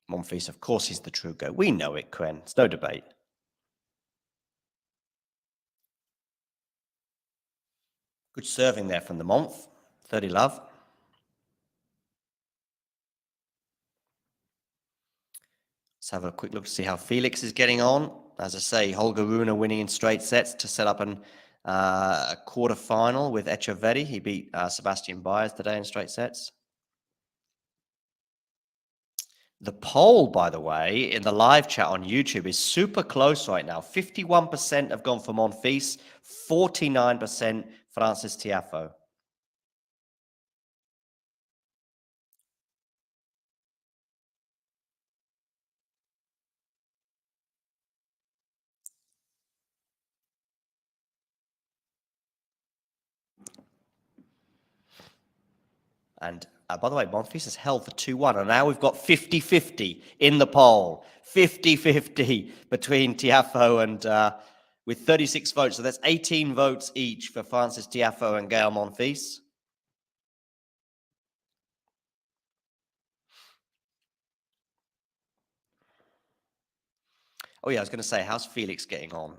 Monfils, of course, he's the true go. We know it, Quen. It's no debate. Good serving there from the Monf. 30 love. Let's have a quick look to see how Felix is getting on. As I say, Holger Rune winning in straight sets to set up a quarterfinal with Echeverri. He beat Sebastian Baez today in straight sets. The poll, by the way, in the live chat on YouTube is super close right now. 51% have gone for Monfils, 49% Francis Tiafoe. And by the way, Monfils has held for 2-1. And now we've got 50-50 in the poll. 50-50 between Tiafoe and with 36 votes. So that's 18 votes each for Francis Tiafoe and Gael Monfils. Oh, yeah, I was going to say, how's Felix getting on?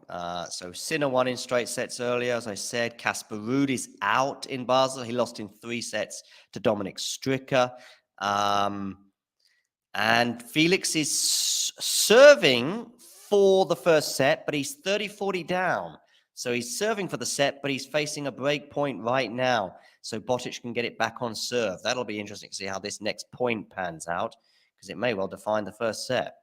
So Sinner won in straight sets earlier, as I said. Casper Ruud is out in Basel. He lost in 3 sets to Dominic Stricker. And Felix is serving for the first set, but he's 30-40 down. So he's serving for the set, but he's facing a break point right now. So Botic can get it back on serve. That'll be interesting to see how this next point pans out, because it may well define the first set.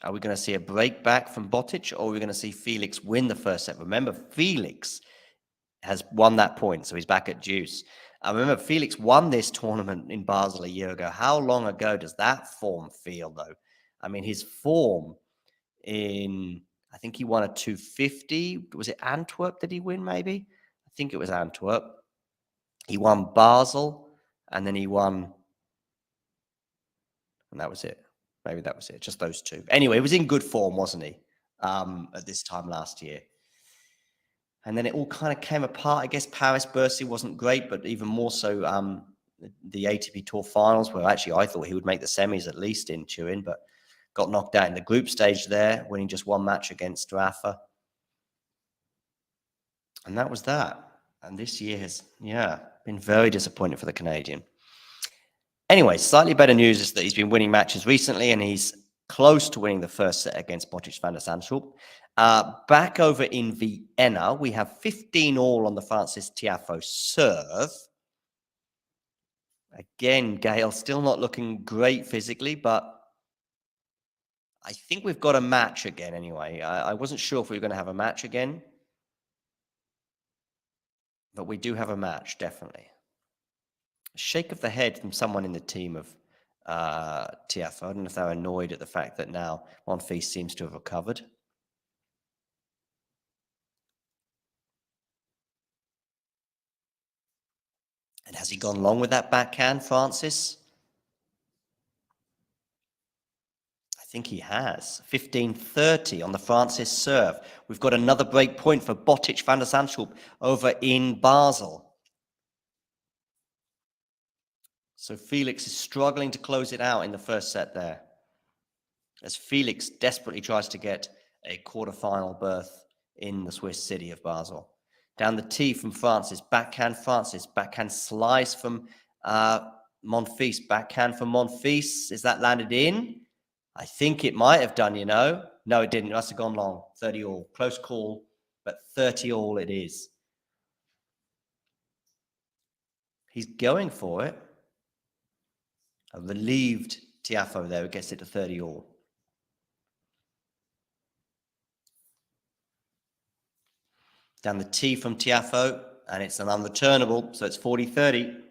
Are we going to see a break back from Botic, or are we going to see Felix win the first set? Remember, Felix has won that point, so he's back at deuce. I remember Felix won this tournament in Basel a year ago. How long ago does that form feel, though? I mean, his form in, I think he won a 250. Was it Antwerp that he win, maybe? I think it was Antwerp. He won Basel, and then he won, and that was it. Maybe that was it, just those two. Anyway, he was in good form, wasn't he, at this time last year? And then it all kind of came apart. I guess Paris-Bercy wasn't great, but even more so the ATP Tour finals, where actually I thought he would make the semis at least in Turin, but got knocked out in the group stage there, winning just 1 match against Rafa. And that was that. And this year has, been very disappointing for the Canadian. Anyway, slightly better news is that he's been winning matches recently, and he's close to winning the first set against Botic van der Zandschulp. Back over in Vienna, we have 15 all on the Francis Tiafoe serve. Again, Gael still not looking great physically, but I think we've got a match again anyway. I wasn't sure if we were going to have a match again, but we do have a match, definitely. A shake of the head from someone in the team of Tiafoe. I don't know if they're annoyed at the fact that now Monfils seems to have recovered. And has he gone long with that backhand, Francis? I think he has. 15-30 on the Francis serve. We've got another break point for Botic van der Zandschulp over in Basel. So Felix is struggling to close it out in the first set there, as Felix desperately tries to get a quarterfinal berth in the Swiss city of Basel. Down the tee from Francis, backhand slice from Monfils, backhand from Monfils. Is that landed in? I think it might have done, No, it didn't. It must have gone long. 30 all. Close call, but 30 all it is. He's going for it. A relieved Tiafoe there who gets it to 30 all. Down the T from Tiafoe, and it's an unreturnable, so it's 40-30.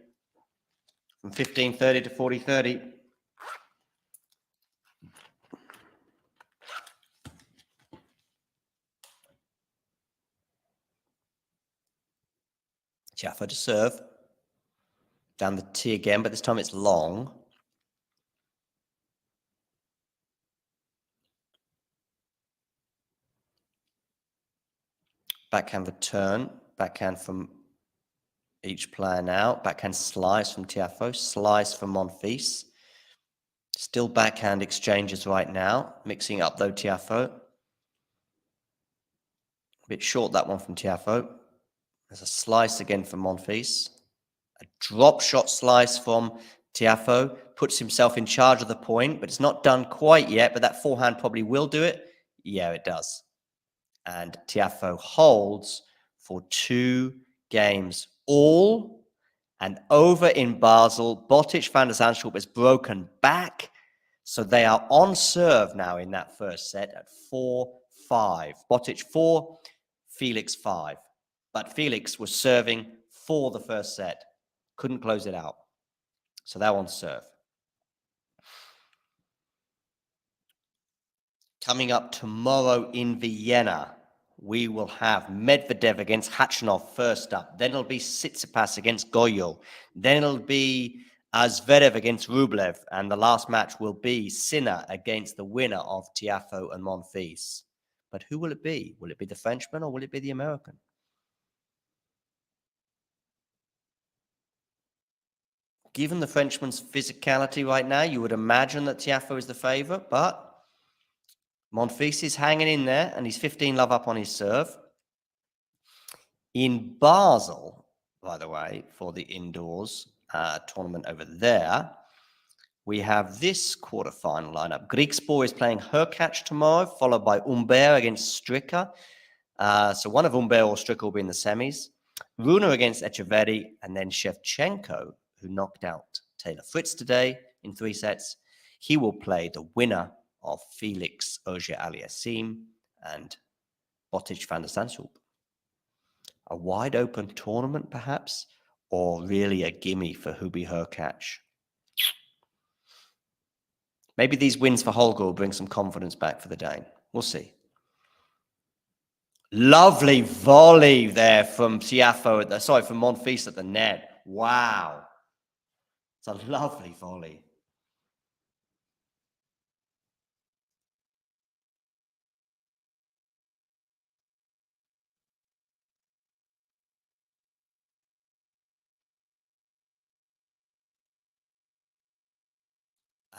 From 15-30 to 40-30. Tiafoe to serve. Down the T again, but this time it's long. Backhand return. Backhand from each player now. Backhand slice from Tiafoe. Slice from Monfils. Still backhand exchanges right now. Mixing up though Tiafoe. A bit short that one from Tiafoe. There's a slice again from Monfils. A drop shot slice from Tiafoe. Puts himself in charge of the point, but it's not done quite yet, but that forehand probably will do it. Yeah, it does. And Tiafoe holds for 2 games all and over in Basel. Botic van der Zandschulp is broken back. So they are on serve now in that first set at 4-5. Botic 4, Felix 5. But Felix was serving for the first set. Couldn't close it out. So they're on serve. Coming up tomorrow in Vienna, we will have Medvedev against Khachanov first up. Then it'll be Tsitsipas against Gael. Then it'll be Zverev against Rublev. And the last match will be Sinner against the winner of Tiafoe and Monfils. But who will it be? Will it be the Frenchman or will it be the American? Given the Frenchman's physicality right now, you would imagine that Tiafoe is the favorite, but Monfils is hanging in there, and he's 15 love up on his serve. In Basel, by the way, for the indoors tournament over there, we have this quarterfinal lineup. Griekspoor is playing Hurkacz tomorrow, followed by Humbert against Stricker. So one of Humbert or Stricker will be in the semis. Rune against Echeverry, and then Shevchenko, who knocked out Taylor Fritz today in 3 sets. He will play the winner of Felix Auger-Aliassime and Botic van der Zandschulp. A wide open tournament, perhaps, or really a gimme for Hubie Hurkacz. Maybe these wins for Holger will bring some confidence back for the Dane. We'll see. Lovely volley there from Tiafoe, from Monfils at the net. Wow. It's a lovely volley.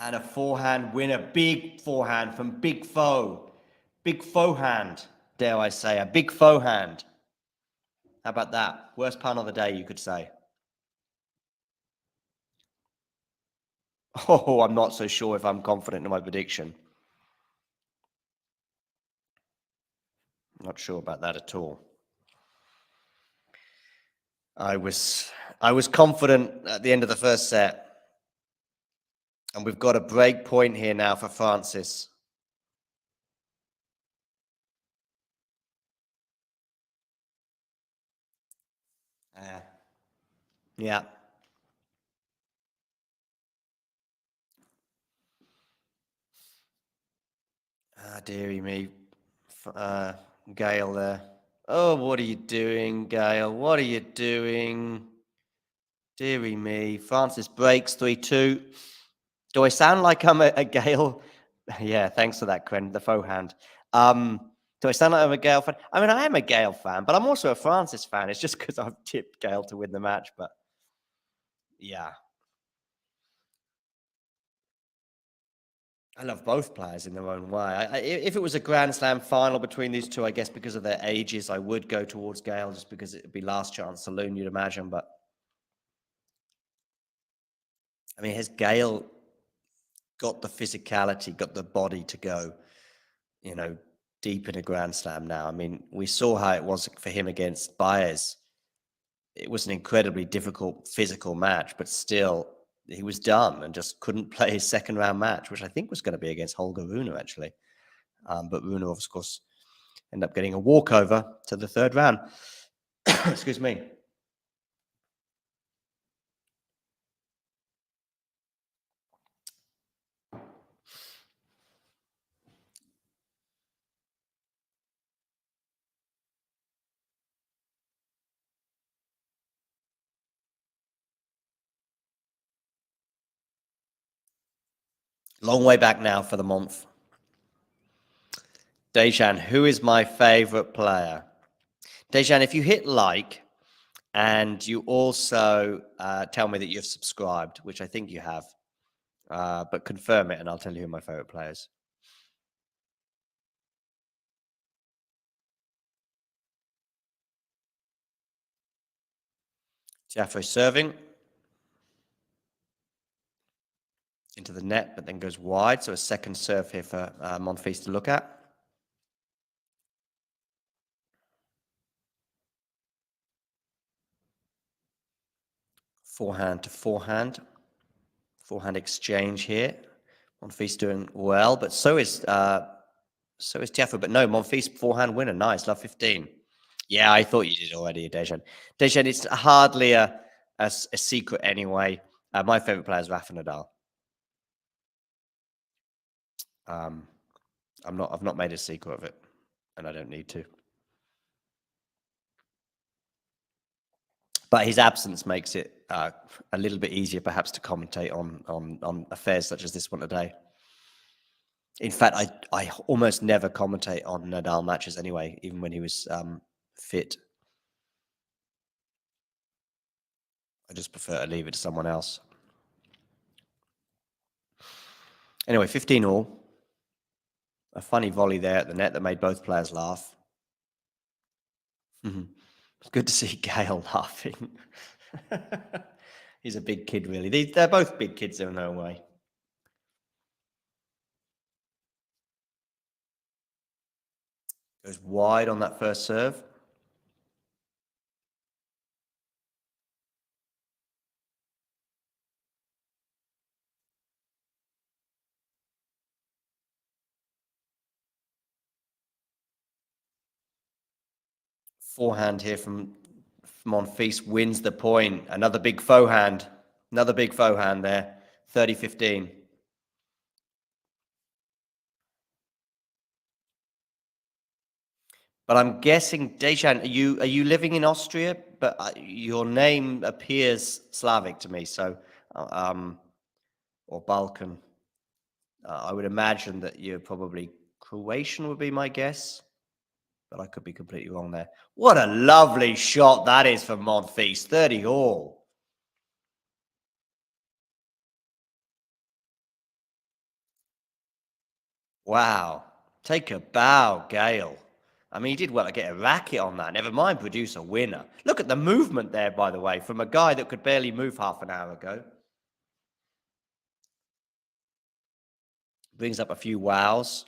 And a forehand winner, big forehand from Big Foe. Big foe hand, dare I say, a big foe hand. How about that? Worst pun of the day, you could say. Oh, I'm not so sure if I'm confident in my prediction. Not sure about that at all. I was confident at the end of the first set. And we've got a break point here now for Francis. Yeah. Dearie me. Gael there. Oh, what are you doing, Gael? What are you doing? Dearie me. Francis breaks 3-2. Do I sound like I'm a Gael? Yeah, thanks for that, Quen, the faux hand. Do I sound like I'm a Gael fan? I mean, I am a Gael fan, but I'm also a Francis fan. It's just because I've tipped Gael to win the match, but yeah. I love both players in their own way. If it was a Grand Slam final between these two, I guess because of their ages, I would go towards Gael just because it would be last chance saloon, you'd imagine. But I mean, has Gael got the physicality, got the body to go, deep in a Grand Slam now? I mean, we saw how it was for him against Baez. it was an incredibly difficult physical match, but still he was done and just couldn't play his second round match, which I think was going to be against Holger Rune actually. But Rune, of course, ended up getting a walkover to the third round. Excuse me. Long way back now for the month. Dejan, who is my favorite player? Dejan, if you hit like and you also tell me that you've subscribed, which I think you have, but confirm it and I'll tell you who my favorite player is. Tiafoe serving into the net, but then goes wide. So a second serve here for Monfils to look at. Forehand to forehand. Forehand exchange here. Monfils doing well, but so is Tiafoe. But no, Monfils forehand winner. Nice, love 15. Yeah, I thought you did already, Dejan. Dejan, it's hardly a secret anyway. My favorite player is Rafa Nadal. I've not made a secret of it, and I don't need to. But his absence makes it a little bit easier, perhaps, to commentate on affairs such as this one today. In fact, I almost never commentate on Nadal matches anyway, even when he was fit. I just prefer to leave it to someone else. Anyway, 15 all. A funny volley there at the net that made both players laugh. It's good to see Gael laughing. He's a big kid, really. They're both big kids in their own way. Goes wide on that first serve. Forehand here from Monfils wins the point. Another big forehand. Another big forehand there. 30-15. But I'm guessing, Dejan, are you living in Austria? But your name appears Slavic to me, so or Balkan. I would imagine that you're probably Croatian would be my guess, but I could be completely wrong there. What a lovely shot that is from Monfils, 30 all. Wow, take a bow, Gael. I mean, he did well to get a racket on that. Never mind produce a winner. Look at the movement there, by the way, from a guy that could barely move half an hour ago. Brings up a few wows.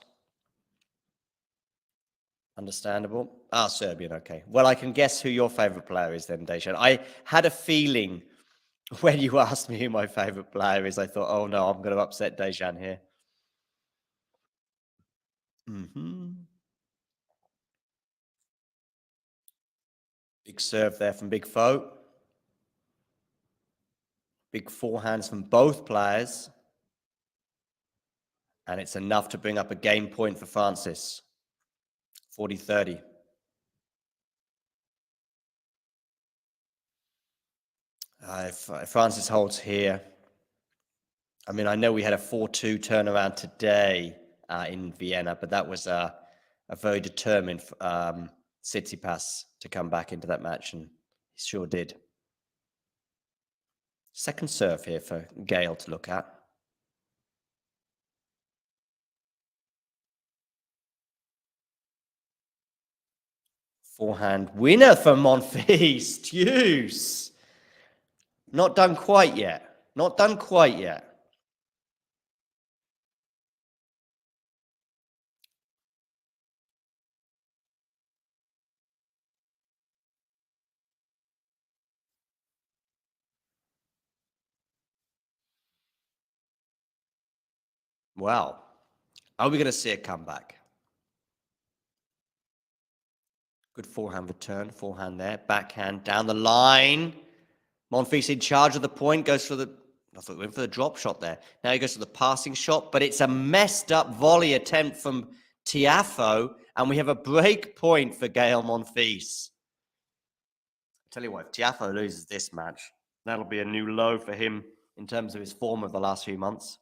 Understandable. Ah, Serbian, okay. Well, I can guess who your favorite player is then, Dejan. I had a feeling when you asked me who my favorite player is, I thought, oh no, I'm going to upset Dejan here. Big serve there from Big Foe. Big forehands from both players. And it's enough to bring up a game point for Francis. 40-30. If Francis holds here, I mean, I know we had a 4-2 turnaround today in Vienna, but that was a very determined Tsitsipas to come back into that match, and he sure did. Second serve here for Gael to look at. Forehand winner for Monfils. Deuce. Not done quite yet. Not done quite yet. Wow. Are we going to see a comeback? Good forehand return. Forehand there. Backhand down the line. Monfils in charge of the point. Goes for the... I thought we went for the drop shot there. Now he goes for the passing shot, but it's a messed up volley attempt from Tiafoe, and we have a break point for Gael Monfils. Tell you what, if Tiafoe loses this match, that'll be a new low for him in terms of his form of the last few months.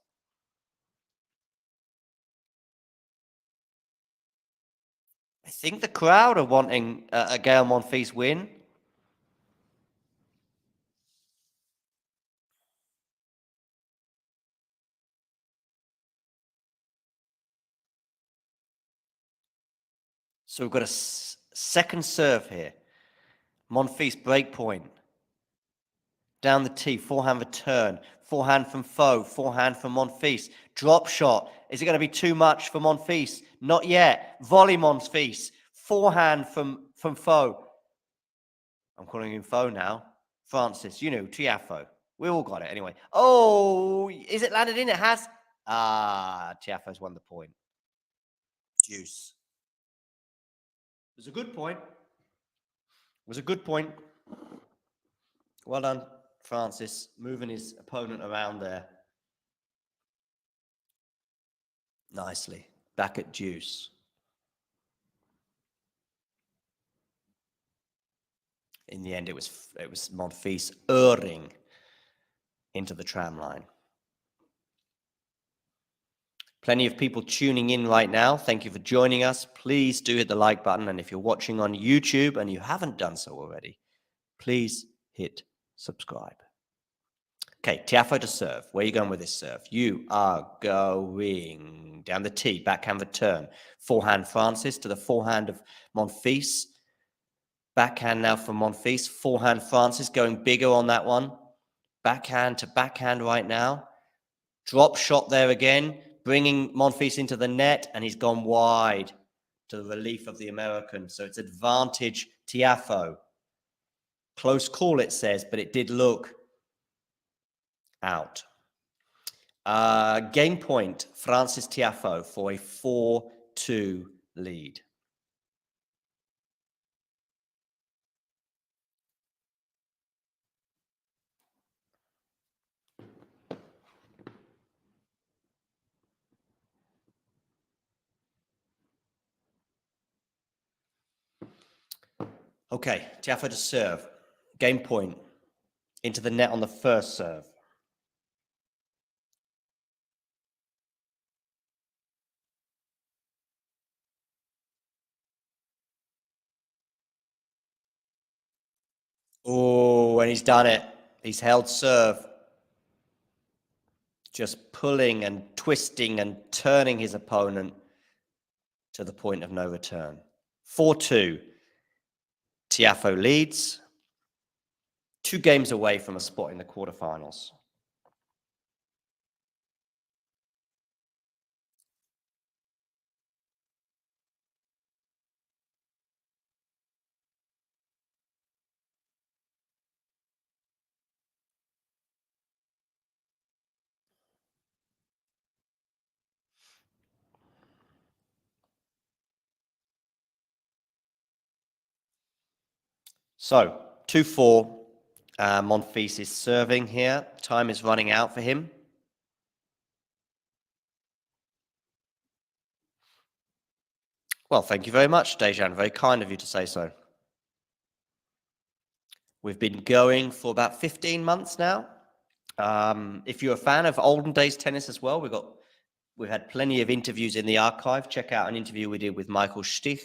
I think the crowd are wanting a Gael Monfils win. So we've got a second serve here. Monfils break point. Down the tee, forehand return. Forehand from Foe, forehand from Monfils. Drop shot. Is it going to be too much for Monfils? Not yet. Volley Monfils. Forehand from Foe. I'm calling him Foe now. Francis, you know, Tiafoe. We all got it anyway. Oh, is it landed in? It has. Ah, Tiafoe's won the point. Juice. It was a good point. It was a good point. Well done, Francis, moving his opponent around there. Nicely. Back at juice. In the end, it was Monfils erring into the tram line. Plenty of people tuning in right now. Thank you for joining us. Please do hit the like button. And if you're watching on YouTube and you haven't done so already, please hit subscribe. Okay, Tiafoe to serve. Where are you going with this serve? You are going down the tee, backhand return. Forehand Francis to the forehand of Monfils. Backhand now from Monfils. Forehand Francis going bigger on that one. Backhand to backhand right now. Drop shot there again, bringing Monfils into the net, and he's gone wide to the relief of the American. So it's advantage Tiafoe. Close call, it says, but it did look out. Game point, Francis Tiafoe for a 4-2 lead. Okay, Tiafoe to serve. Game point. Into the net on the first serve. Oh, and he's done it. He's held serve. Just pulling and twisting and turning his opponent to the point of no return. 4-2. Tiafoe leads. 2 games away from a spot in the quarterfinals. So, 2-4. Monfils is serving here. Time is running out for him. Well, thank you very much, Dejan. Very kind of you to say so. We've been going for about 15 months now. If you're a fan of olden days tennis as well, we've had plenty of interviews in the archive. Check out an interview we did with Michael Stich,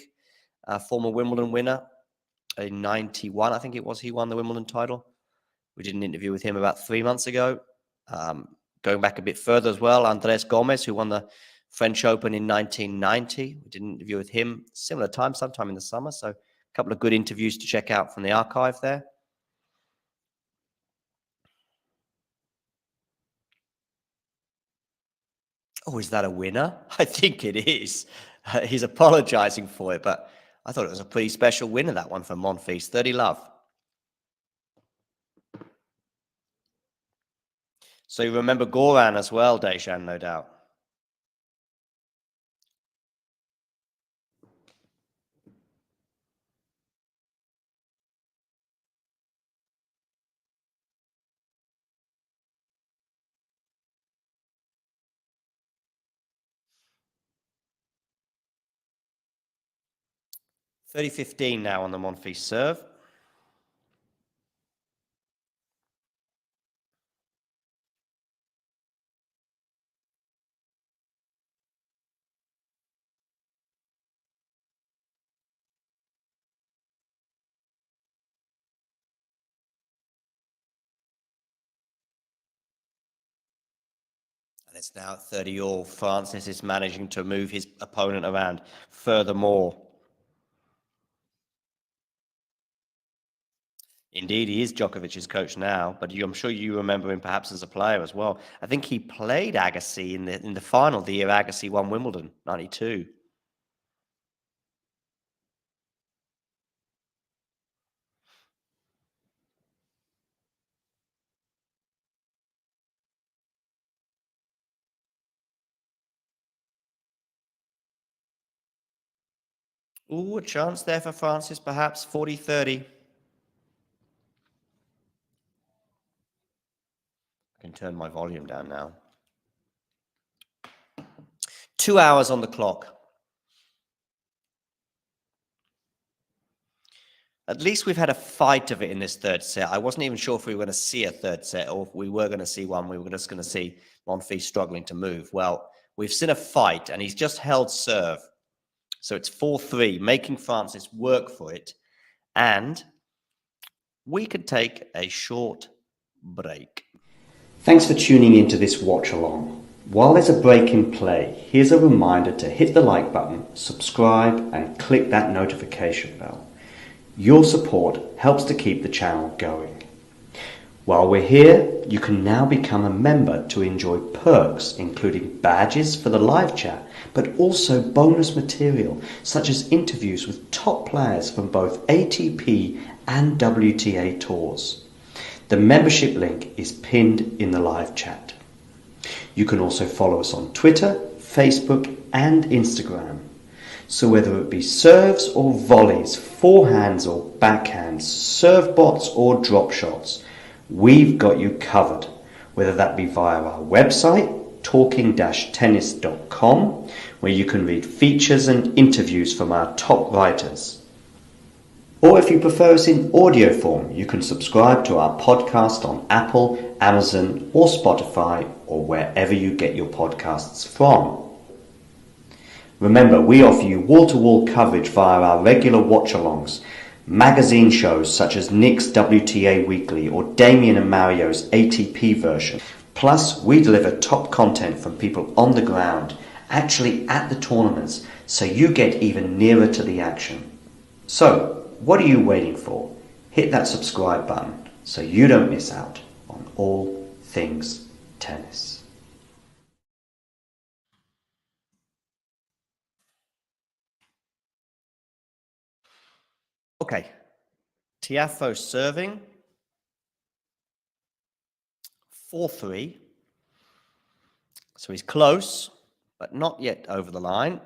former Wimbledon winner in 91, I think it was. He won the Wimbledon title. We did an interview with him about 3 months ago. Going back a bit further as well, Andres Gomez, who won the French Open in 1990. We did an interview with him similar time, sometime in the summer. So a couple of good interviews to check out from the archive there. Oh, is that a winner? I think it is. He's apologizing for it, but I thought it was a pretty special winner, that one for Monfils. 30 love. So you remember Goran as well, Dejan, no doubt. 30-15 now on the Monfils serve. And it's now at 30-all. Francis is managing to move his opponent around furthermore. Indeed, he is Djokovic's coach now, but I'm sure you remember him perhaps as a player as well. I think he played Agassi in the final the year Agassi won Wimbledon, 92. Ooh, a chance there for Francis, perhaps 40-30. I can turn my volume down now. 2 hours on the clock. At least we've had a fight of it in this third set. I wasn't even sure if we were going to see a third set or if we were going to see one. We were just going to see Monfils struggling to move. Well, we've seen a fight and he's just held serve. So it's 4-3, making Francis work for it. And we could take a short break. Thanks for tuning into this watch along. While there's a break in play, here's a reminder to hit the like button, subscribe and click that notification bell. Your support helps to keep the channel going. While we're here, you can now become a member to enjoy perks including badges for the live chat, but also bonus material such as interviews with top players from both ATP and WTA tours. The membership link is pinned in the live chat. You can also follow us on Twitter, Facebook and Instagram. So whether it be serves or volleys, forehands or backhands, serve bots or drop shots, we've got you covered. Whether that be via our website, talking-tennis.com, where you can read features and interviews from our top writers. Or if you prefer us in audio form, you can subscribe to our podcast on Apple, Amazon or Spotify or wherever you get your podcasts from. Remember, we offer you wall-to-wall coverage via our regular watch-alongs, magazine shows such as Nick's WTA Weekly or Damien and Mario's ATP version. Plus, we deliver top content from people on the ground, actually at the tournaments, so you get even nearer to the action. So, what are you waiting for? Hit that subscribe button so you don't miss out on all things tennis. Okay, Tiafoe serving, 4-3. So he's close, but not yet over the line.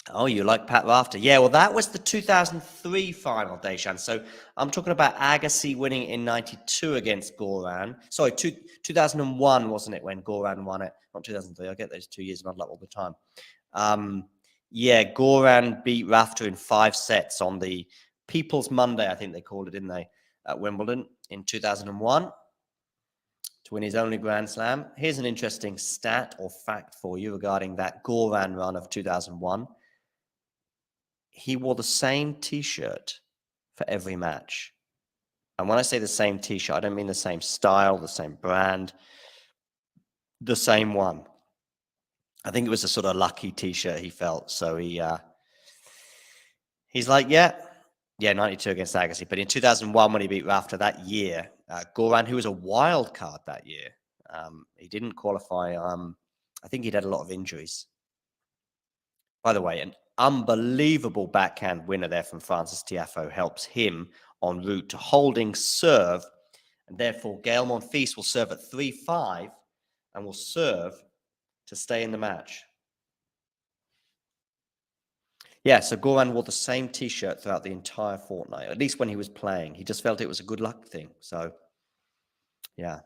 Oh, you like Pat Rafter? Yeah, well, that was the 2003 final, Deschamps. So I'm talking about Agassi winning in 92 against Goran. Sorry, 2001, wasn't it, when Goran won it? Not 2003. I get those 2 years muddled up all the time. Yeah, Goran beat Rafter in 5 sets on the People's Monday, I think they called it, didn't they, at Wimbledon in 2001 to win his only Grand Slam. Here's an interesting stat or fact for you regarding that Goran run of 2001. He wore the same T-shirt for every match. And when I say the same T-shirt, I don't mean the same style, the same brand, the same one. I think it was a sort of lucky T-shirt he felt. So he's like, yeah, 92 against Agassi. But in 2001, when he beat Rafter that year, Goran, who was a wild card that year, he didn't qualify. I think he'd had a lot of injuries. By the way, an unbelievable backhand winner there from Francis Tiafoe helps him en route to holding serve. And therefore, Gael Monfils will serve at 3-5 and will serve to stay in the match. Yeah, so Goran wore the same T-shirt throughout the entire fortnight, at least when he was playing. He just felt it was a good luck thing. So, yeah.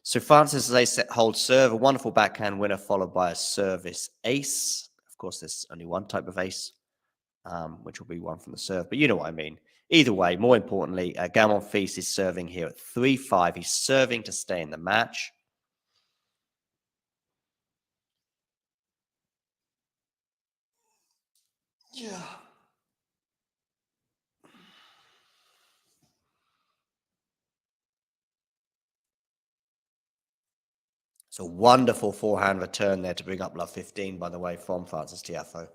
So Francis, as I said, holds serve, a wonderful backhand winner followed by a service ace. Of course, there's only one type of ace, which will be one from the serve. But you know what I mean. Either way, more importantly, Gael Monfils is serving here at 3-5. He's serving to stay in the match. Yeah. It's a wonderful forehand return there to bring up love 15, by the way, from Francis Tiafoe.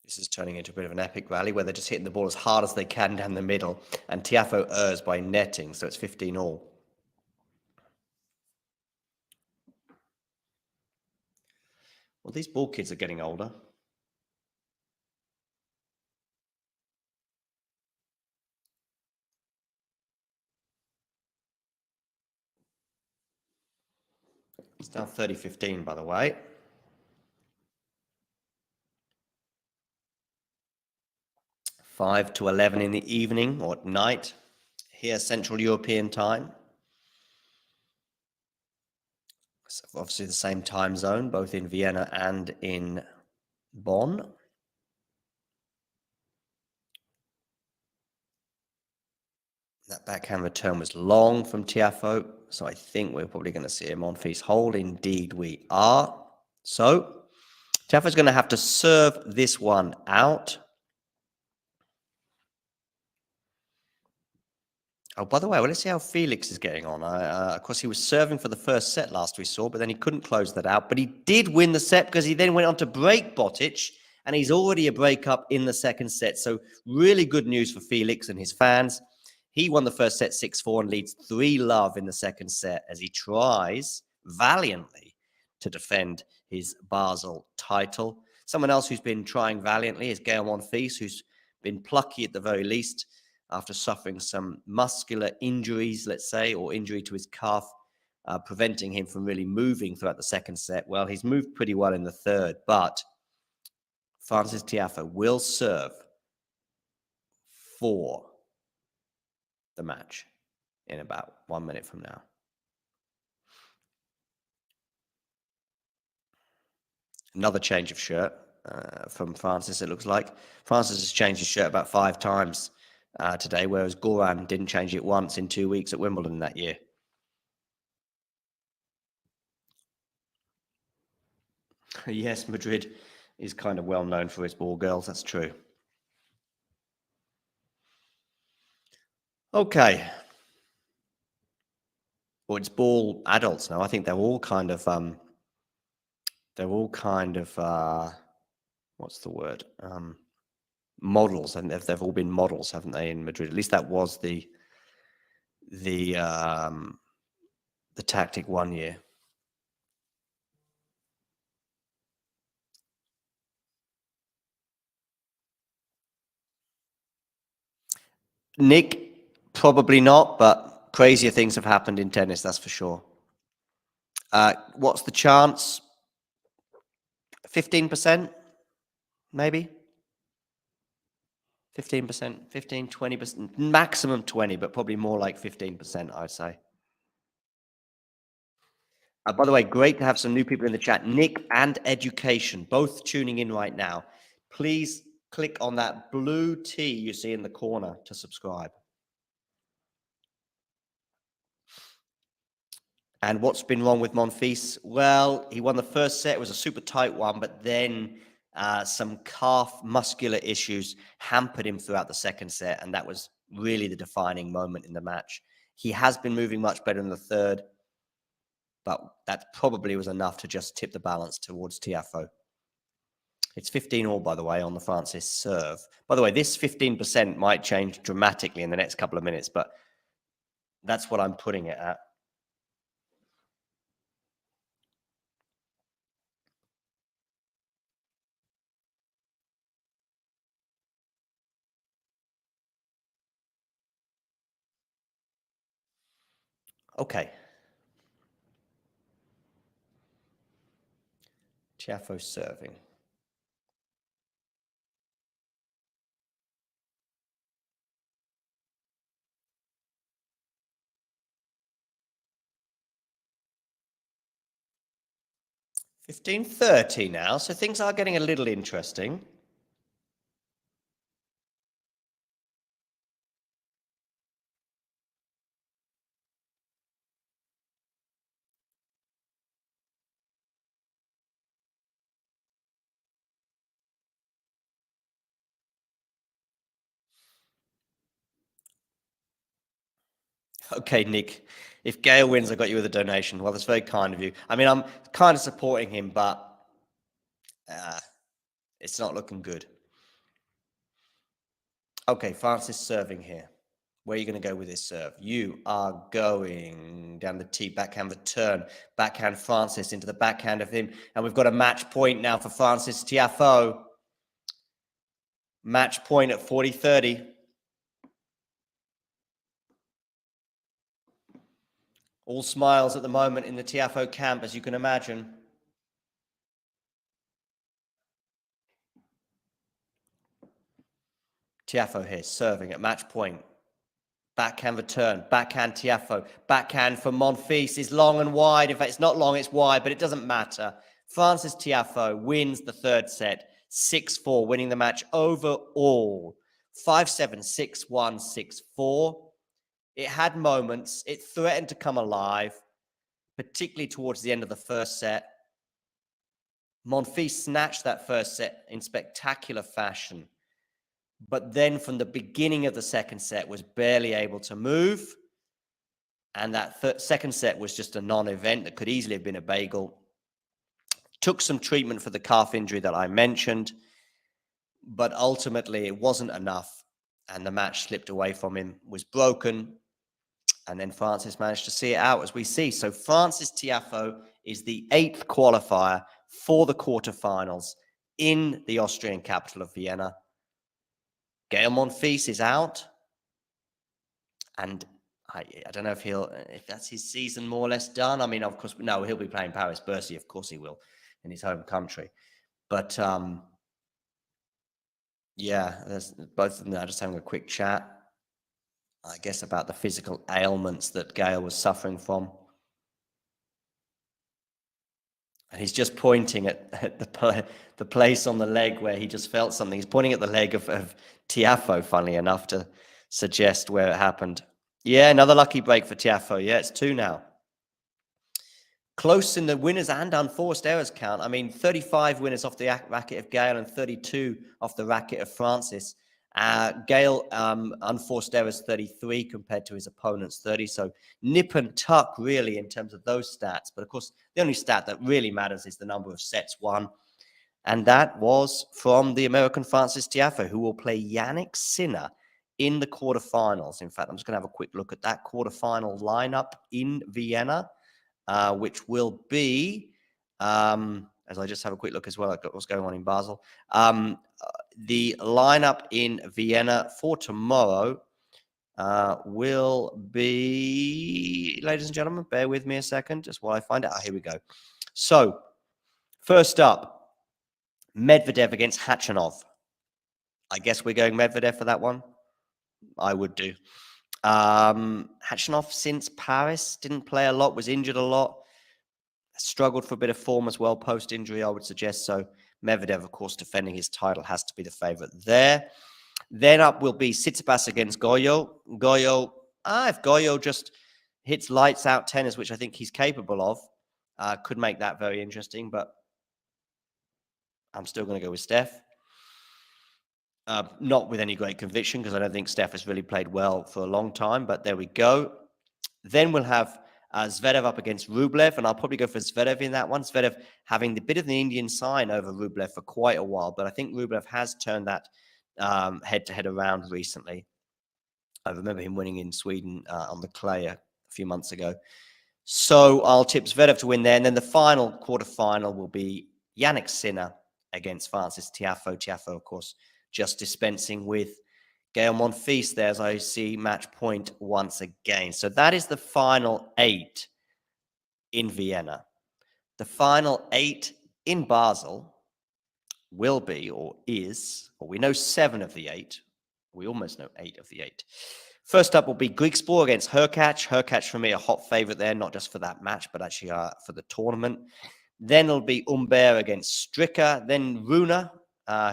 This is turning into a bit of an epic rally where they're just hitting the ball as hard as they can down the middle, and Tiafoe errs by netting, so it's 15 all. Well, these ball kids are getting older. It's now 30-15, by the way. 5 to 11 in the evening or at night here, Central European time. So obviously the same time zone, both in Vienna and in Bonn. That backhand return was long from Tiafoe, so I think we're probably going to see a Monfils hold. Indeed, we are. So Tiafoe's going to have to serve this one out. Oh, by the way, well, let's see how Felix is getting on. Of course, he was serving for the first set last we saw, but then he couldn't close that out. But he did win the set because he then went on to break Botic, and he's already a breakup in the second set. So really good news for Felix and his fans. He won the first set 6-4 and leads 3-love in the second set as he tries valiantly to defend his Basel title. Someone else who's been trying valiantly is Gael Monfils, who's been plucky at the very least after suffering some muscular injuries, let's say, or injury to his calf, preventing him from really moving throughout the second set. Well, he's moved pretty well in the third, but Francis Tiafoe will serve for the match in about 1 minute from now. Another change of shirt from Francis, it looks like. Francis has changed his shirt about 5 times today, whereas Goran didn't change it once in 2 weeks at Wimbledon that year. Yes, Madrid is kind of well known for its ball girls, that's true. Okay. Well, it's ball adults now. I think they're all kind of what's the word? Models, and they've all been models, haven't they, in Madrid? At least that was the tactic one year. Nick, probably not, but crazier things have happened in tennis, that's for sure. What's the chance? 15%, maybe? 15%, 15, 20%, maximum 20, but probably more like 15%, I'd say. By the way, great to have some new people in the chat. Nick and Education, both tuning in right now. Please click on that blue T you see in the corner to subscribe. And what's been wrong with Monfils? Well, he won the first set. It was a super tight one, but then some calf muscular issues hampered him throughout the second set, and that was really the defining moment in the match. He has been moving much better in the third, but that probably was enough to just tip the balance towards Tiafoe. It's 15 all, by the way, on the Francis serve. By the way, this 15% might change dramatically in the next couple of minutes, but that's what I'm putting it at. Okay. Tiafoe serving. $15.30 now, so things are getting a little interesting. Okay, Nick, if Gael wins, I got you with a donation. Well, that's very kind of you. I mean, I'm kind of supporting him, but it's not looking good. Okay, Francis serving here. Where are you going to go with this serve? You are going down the tee, backhand return, backhand Francis into the backhand of him. And we've got a match point now for Francis Tiafoe. Match point at 40-30. All smiles at the moment in the Tiafoe camp, as you can imagine. Tiafoe here, serving at match point. Backhand return, backhand Tiafoe, backhand for Monfils is long and wide. In fact, it's not long, it's wide, but it doesn't matter. Francis Tiafoe wins the third set, 6-4, winning the match overall. 5-7, 6-1, 6-4. It had moments. It threatened to come alive, particularly towards the end of the first set. Monfils snatched that first set in spectacular fashion, but then from the beginning of the second set was barely able to move. And that second set was just a non-event that could easily have been a bagel. Took some treatment for the calf injury that I mentioned, but ultimately it wasn't enough. And the match slipped away from him, was broken. And then Francis managed to see it out, as we see. So Francis Tiafoe is the 8th qualifier for the quarterfinals in the Austrian capital of Vienna. Gael Monfils is out, and I don't know if that's his season more or less done. I mean, of course, no, he'll be playing Paris-Bercy. Of course he will, in his home country. But yeah, both of them are just having a quick chat, I guess, about the physical ailments that Gael was suffering from. And he's just pointing at the place on the leg where he just felt something. He's pointing at the leg of Tiafoe, funnily enough, to suggest where it happened. Yeah, another lucky break for Tiafoe. Yeah, it's 2 now. Close in the winners and unforced errors count. I mean, 35 winners off the racket of Gael and 32 off the racket of Francis. Gael, unforced errors 33 compared to his opponent's 30. So nip and tuck, really, in terms of those stats. But of course, the only stat that really matters is the number of sets won. And that was from the American Francis Tiafoe, who will play Jannik Sinner in the quarterfinals. In fact, I'm just going to have a quick look at that quarterfinal lineup in Vienna, which will be, as I just have a quick look as well at what's going on in Basel. The lineup in Vienna for tomorrow will be, ladies and gentlemen, bear with me a second, just while I find it. Here we go. So, first up, Medvedev against Khachanov. I guess we're going Medvedev for that one. I would do. Khachanov, since Paris, didn't play a lot, was injured a lot, struggled for a bit of form as well post-injury, I would suggest. So Medvedev, of course, defending his title, has to be the favorite there. Then up will be Tsitsipas against Goyo. If Goyo just hits lights out tennis, which I think he's capable of, could make that very interesting, but I'm still going to go with Steph. Not with any great conviction, because I don't think Steph has really played well for a long time, but there we go. Then we'll have Zverev up against Rublev, and I'll probably go for Zverev in that one. Zverev having the bit of the Indian sign over Rublev for quite a while, but I think Rublev has turned that head-to-head around recently. I remember him winning in Sweden on the clay a few months ago. So I'll tip Zverev to win there, and then the final quarterfinal will be Jannik Sinner against Francis Tiafoe. Tiafoe, of course, just dispensing with Gael Monfils there, as I see match point once again. So that is the final 8 in Vienna. The final 8 in Basel will be, or is, or we know 7 of the 8. We almost know 8 of the 8. First up will be Griekspoor against Hurkacz. Hurkacz for me, a hot favorite there, not just for that match, but actually for the tournament. Then it'll be Humbert against Stricker. Then Runa,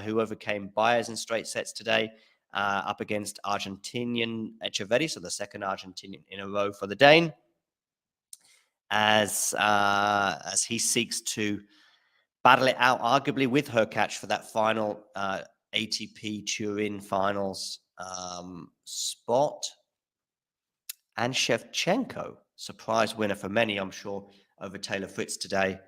who overcame Baez in straight sets today, up against Argentinian Echeverri, so the second Argentinian in a row for the Dane, as he seeks to battle it out, arguably with Hurkacz for that final ATP Turin finals spot. And Shevchenko, surprise winner for many, I'm sure, over Taylor Fritz today.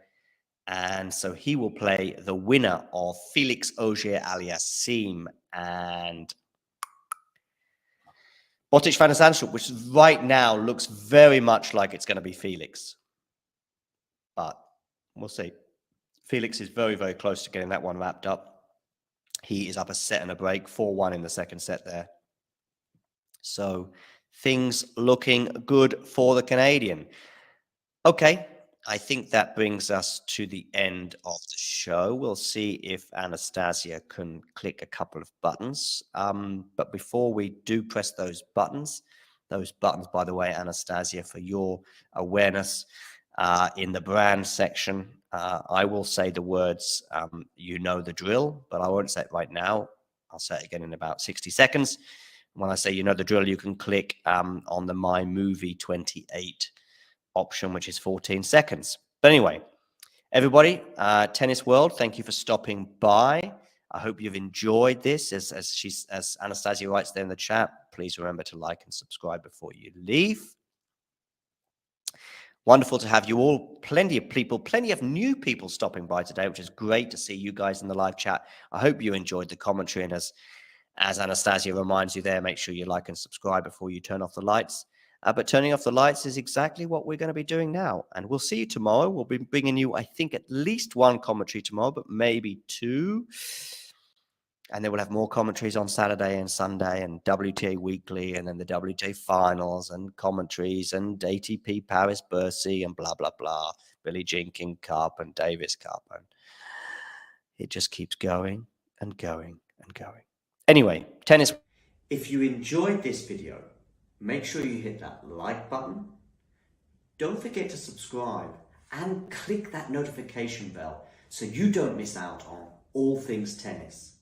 And so he will play the winner of Felix Auger-Aliassime and Botic van der Zandschulp, which right now looks very much like it's going to be Felix. But we'll see. Felix is very, very close to getting that one wrapped up. He is up a set and a break, 4-1 in the second set there. So things looking good for the Canadian. Okay, I think that brings us to the end of the show. We'll see if Anastasia can click a couple of buttons. But before we do press those buttons, by the way, Anastasia, for your awareness in the brand section, I will say the words, you know the drill, but I won't say it right now. I'll say it again in about 60 seconds. When I say you know the drill, you can click on the My Movie 28 option, which is 14 seconds. But anyway, everybody, Tennis World, thank you for stopping by. I hope you've enjoyed this. As Anastasia writes there in the chat, please remember to like and subscribe before you leave. Wonderful to have you all. Plenty of people, plenty of new people stopping by today, which is great to see you guys in the live chat. I hope you enjoyed the commentary. And as Anastasia reminds you there, make sure you like and subscribe before you turn off the lights. But turning off the lights is exactly what we're going to be doing now. And we'll see you tomorrow. We'll be bringing you, I think, at least one commentary tomorrow, but maybe 2. And then we'll have more commentaries on Saturday and Sunday, and WTA Weekly, and then the WTA Finals, and commentaries, and ATP Paris-Bercy, and blah, blah, blah. Billie Jean King Cup and Davis Cup. And it just keeps going and going and going. Anyway, tennis. If you enjoyed this video, make sure you hit that like button. Don't forget to subscribe and click that notification bell so you don't miss out on all things tennis.